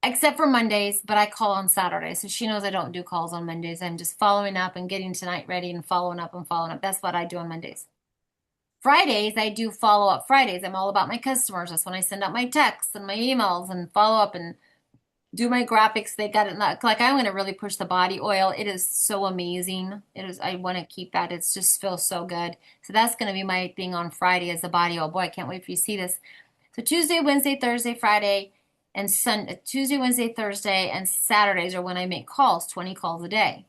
Speaker 1: Except for Mondays, but I call on Saturdays. So she knows I don't do calls on Mondays. I'm just following up and getting tonight ready and following up and following up. That's what I do on Mondays. Fridays, I do follow-up Fridays. I'm all about my customers. That's when I send out my texts and my emails and follow up and do my graphics. They got it. Like I'm going to really push the body oil. It is so amazing. It is. I want to keep that. It just feels so good. So that's going to be my thing on Friday is the body oil. Boy, I can't wait for you to see this. So Tuesday, Wednesday, Thursday, Friday, and Tuesday, Wednesday, Thursday, and Saturdays are when I make calls, 20 calls a day.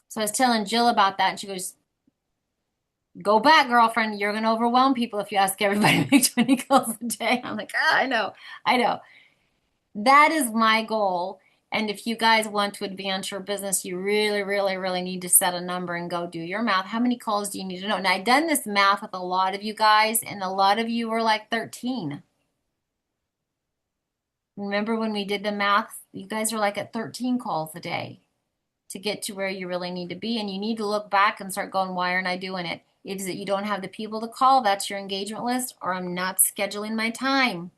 Speaker 1: So I was telling Jill about that, and she goes, go back, girlfriend. You're going to overwhelm people if you ask everybody to make 20 calls a day. I'm like, I know. That is my goal. And if you guys want to advance your business, you really, really, really need to set a number and go do your math. How many calls do you need to know? Now, I've done this math with a lot of you guys, and a lot of you were like 13. Remember when we did the math? You guys are like at 13 calls a day to get to where you really need to be. And you need to look back and start going, why aren't I doing it? Is it you don't have the people to call? That's your engagement list, or I'm not scheduling my time.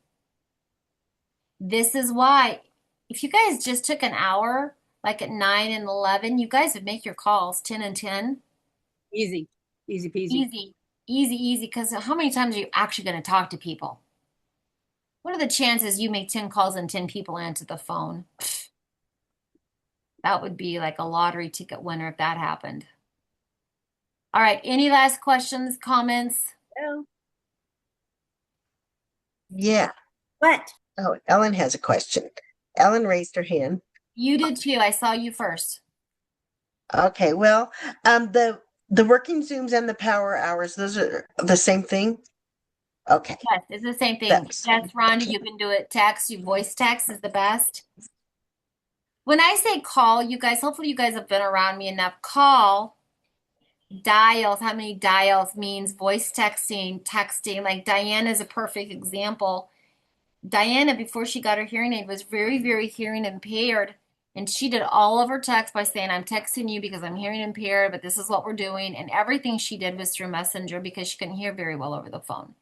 Speaker 1: This is why, if you guys just took an hour, like at 9 and 11, you guys would make your calls 10 and 10.
Speaker 5: Easy peasy.
Speaker 1: Easy. Because how many times are you actually going to talk to people? What are the chances you make 10 calls and 10 people answer the phone? That would be like a lottery ticket winner if that happened. All right. Any last questions, comments?
Speaker 5: No.
Speaker 8: Yeah.
Speaker 5: What?
Speaker 8: Oh, Ellen has a question. Ellen raised her hand.
Speaker 1: You did too. I saw you first.
Speaker 8: Okay, well, the working Zooms and the power hours, those are the same thing. Okay,
Speaker 1: Yes, it's the same thing.
Speaker 8: thanks.
Speaker 1: Yes, Rhonda, you can do it text. You voice text is the best. When I say call, you guys, hopefully you guys have been around me enough. Call dials, how many dials means voice texting, texting. Like Diana is a perfect example. Diana, before she got her hearing aid, was very, very hearing impaired. And she did all of her texts by saying, I'm texting you because I'm hearing impaired, but this is what we're doing. And everything she did was through Messenger because she couldn't hear very well over the phone.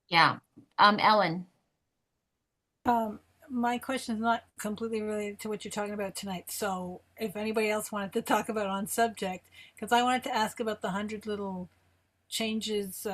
Speaker 1: Yeah. Ellen.
Speaker 9: Um, my question is not completely related to what you're talking about tonight. So if anybody else wanted to talk about on subject, because I wanted to ask about the 100 little changes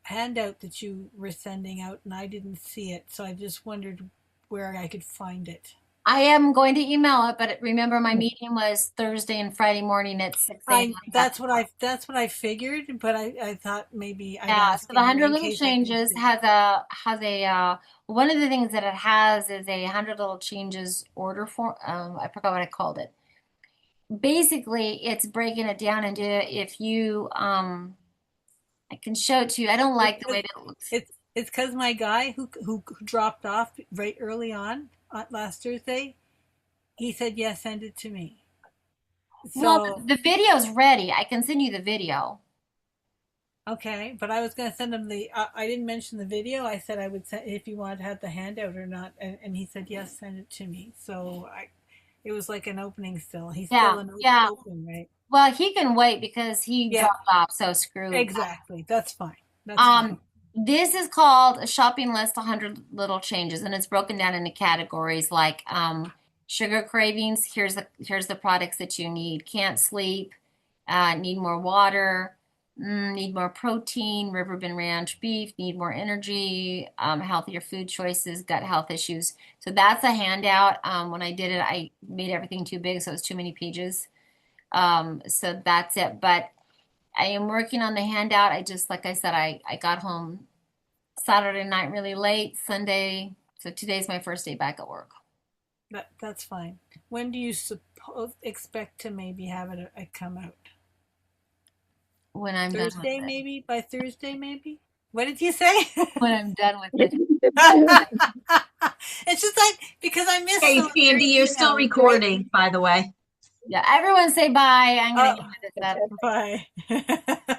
Speaker 9: handout that you were sending out, and I didn't see it. So I just wondered where I could find it.
Speaker 1: I am going to email it, but remember my meeting was Thursday and Friday morning at 6 a.m.
Speaker 9: That's what I figured, but I thought maybe I'd
Speaker 1: Yeah, so
Speaker 9: ask
Speaker 1: the
Speaker 9: anyway
Speaker 1: 100
Speaker 9: in
Speaker 1: little
Speaker 9: case I didn't
Speaker 1: changes
Speaker 9: see.
Speaker 1: has a one of the things that it has is a 100 little changes order form. I forgot what I called it. Basically, it's breaking it down into if you I can show it to you. I don't like the way that it looks.
Speaker 9: It's because my guy who dropped off right early on last Thursday, he said yes, send it to me.
Speaker 1: Well,
Speaker 9: So
Speaker 1: the video's ready. I can send you the video.
Speaker 9: okay, but I was gonna send him the. I didn't mention the video. I said I would send if you wanted to have the handout or not, and he said yes, send it to me. So it was like an opening still. He's still
Speaker 1: Yeah,
Speaker 9: an
Speaker 1: yeah.
Speaker 9: open, right?
Speaker 1: Well, he can wait because he
Speaker 9: Yeah,
Speaker 1: dropped off, so screw.
Speaker 9: exactly. That's fine. That's fine.
Speaker 1: Um, this is called a shopping list, 100 little changes, and it's broken down into categories like sugar cravings. Here's the products that you need. Can't sleep, need more water, need more protein, Riverbend Ranch beef, need more energy, healthier food choices, gut health issues. So that's a handout. When I did it, I made everything too big, so it was too many pages. So that's it. But I am working on the handout. I just, like I said, I got home Saturday night really late, Sunday. So today's my first day back at work.
Speaker 9: That's fine. When do you expect to maybe have it come out?
Speaker 1: When I'm done with
Speaker 9: Thursday,
Speaker 1: it.
Speaker 9: maybe by Thursday, maybe. What did you say?
Speaker 1: When I'm done with it.
Speaker 9: It's just like because I missed
Speaker 6: Hey,
Speaker 9: some of your
Speaker 6: Sandy, you're still
Speaker 9: emails, right?
Speaker 6: recording, by the way.
Speaker 1: Yeah, everyone say bye. I'm gonna
Speaker 9: Oh,
Speaker 1: get this up.
Speaker 9: bye.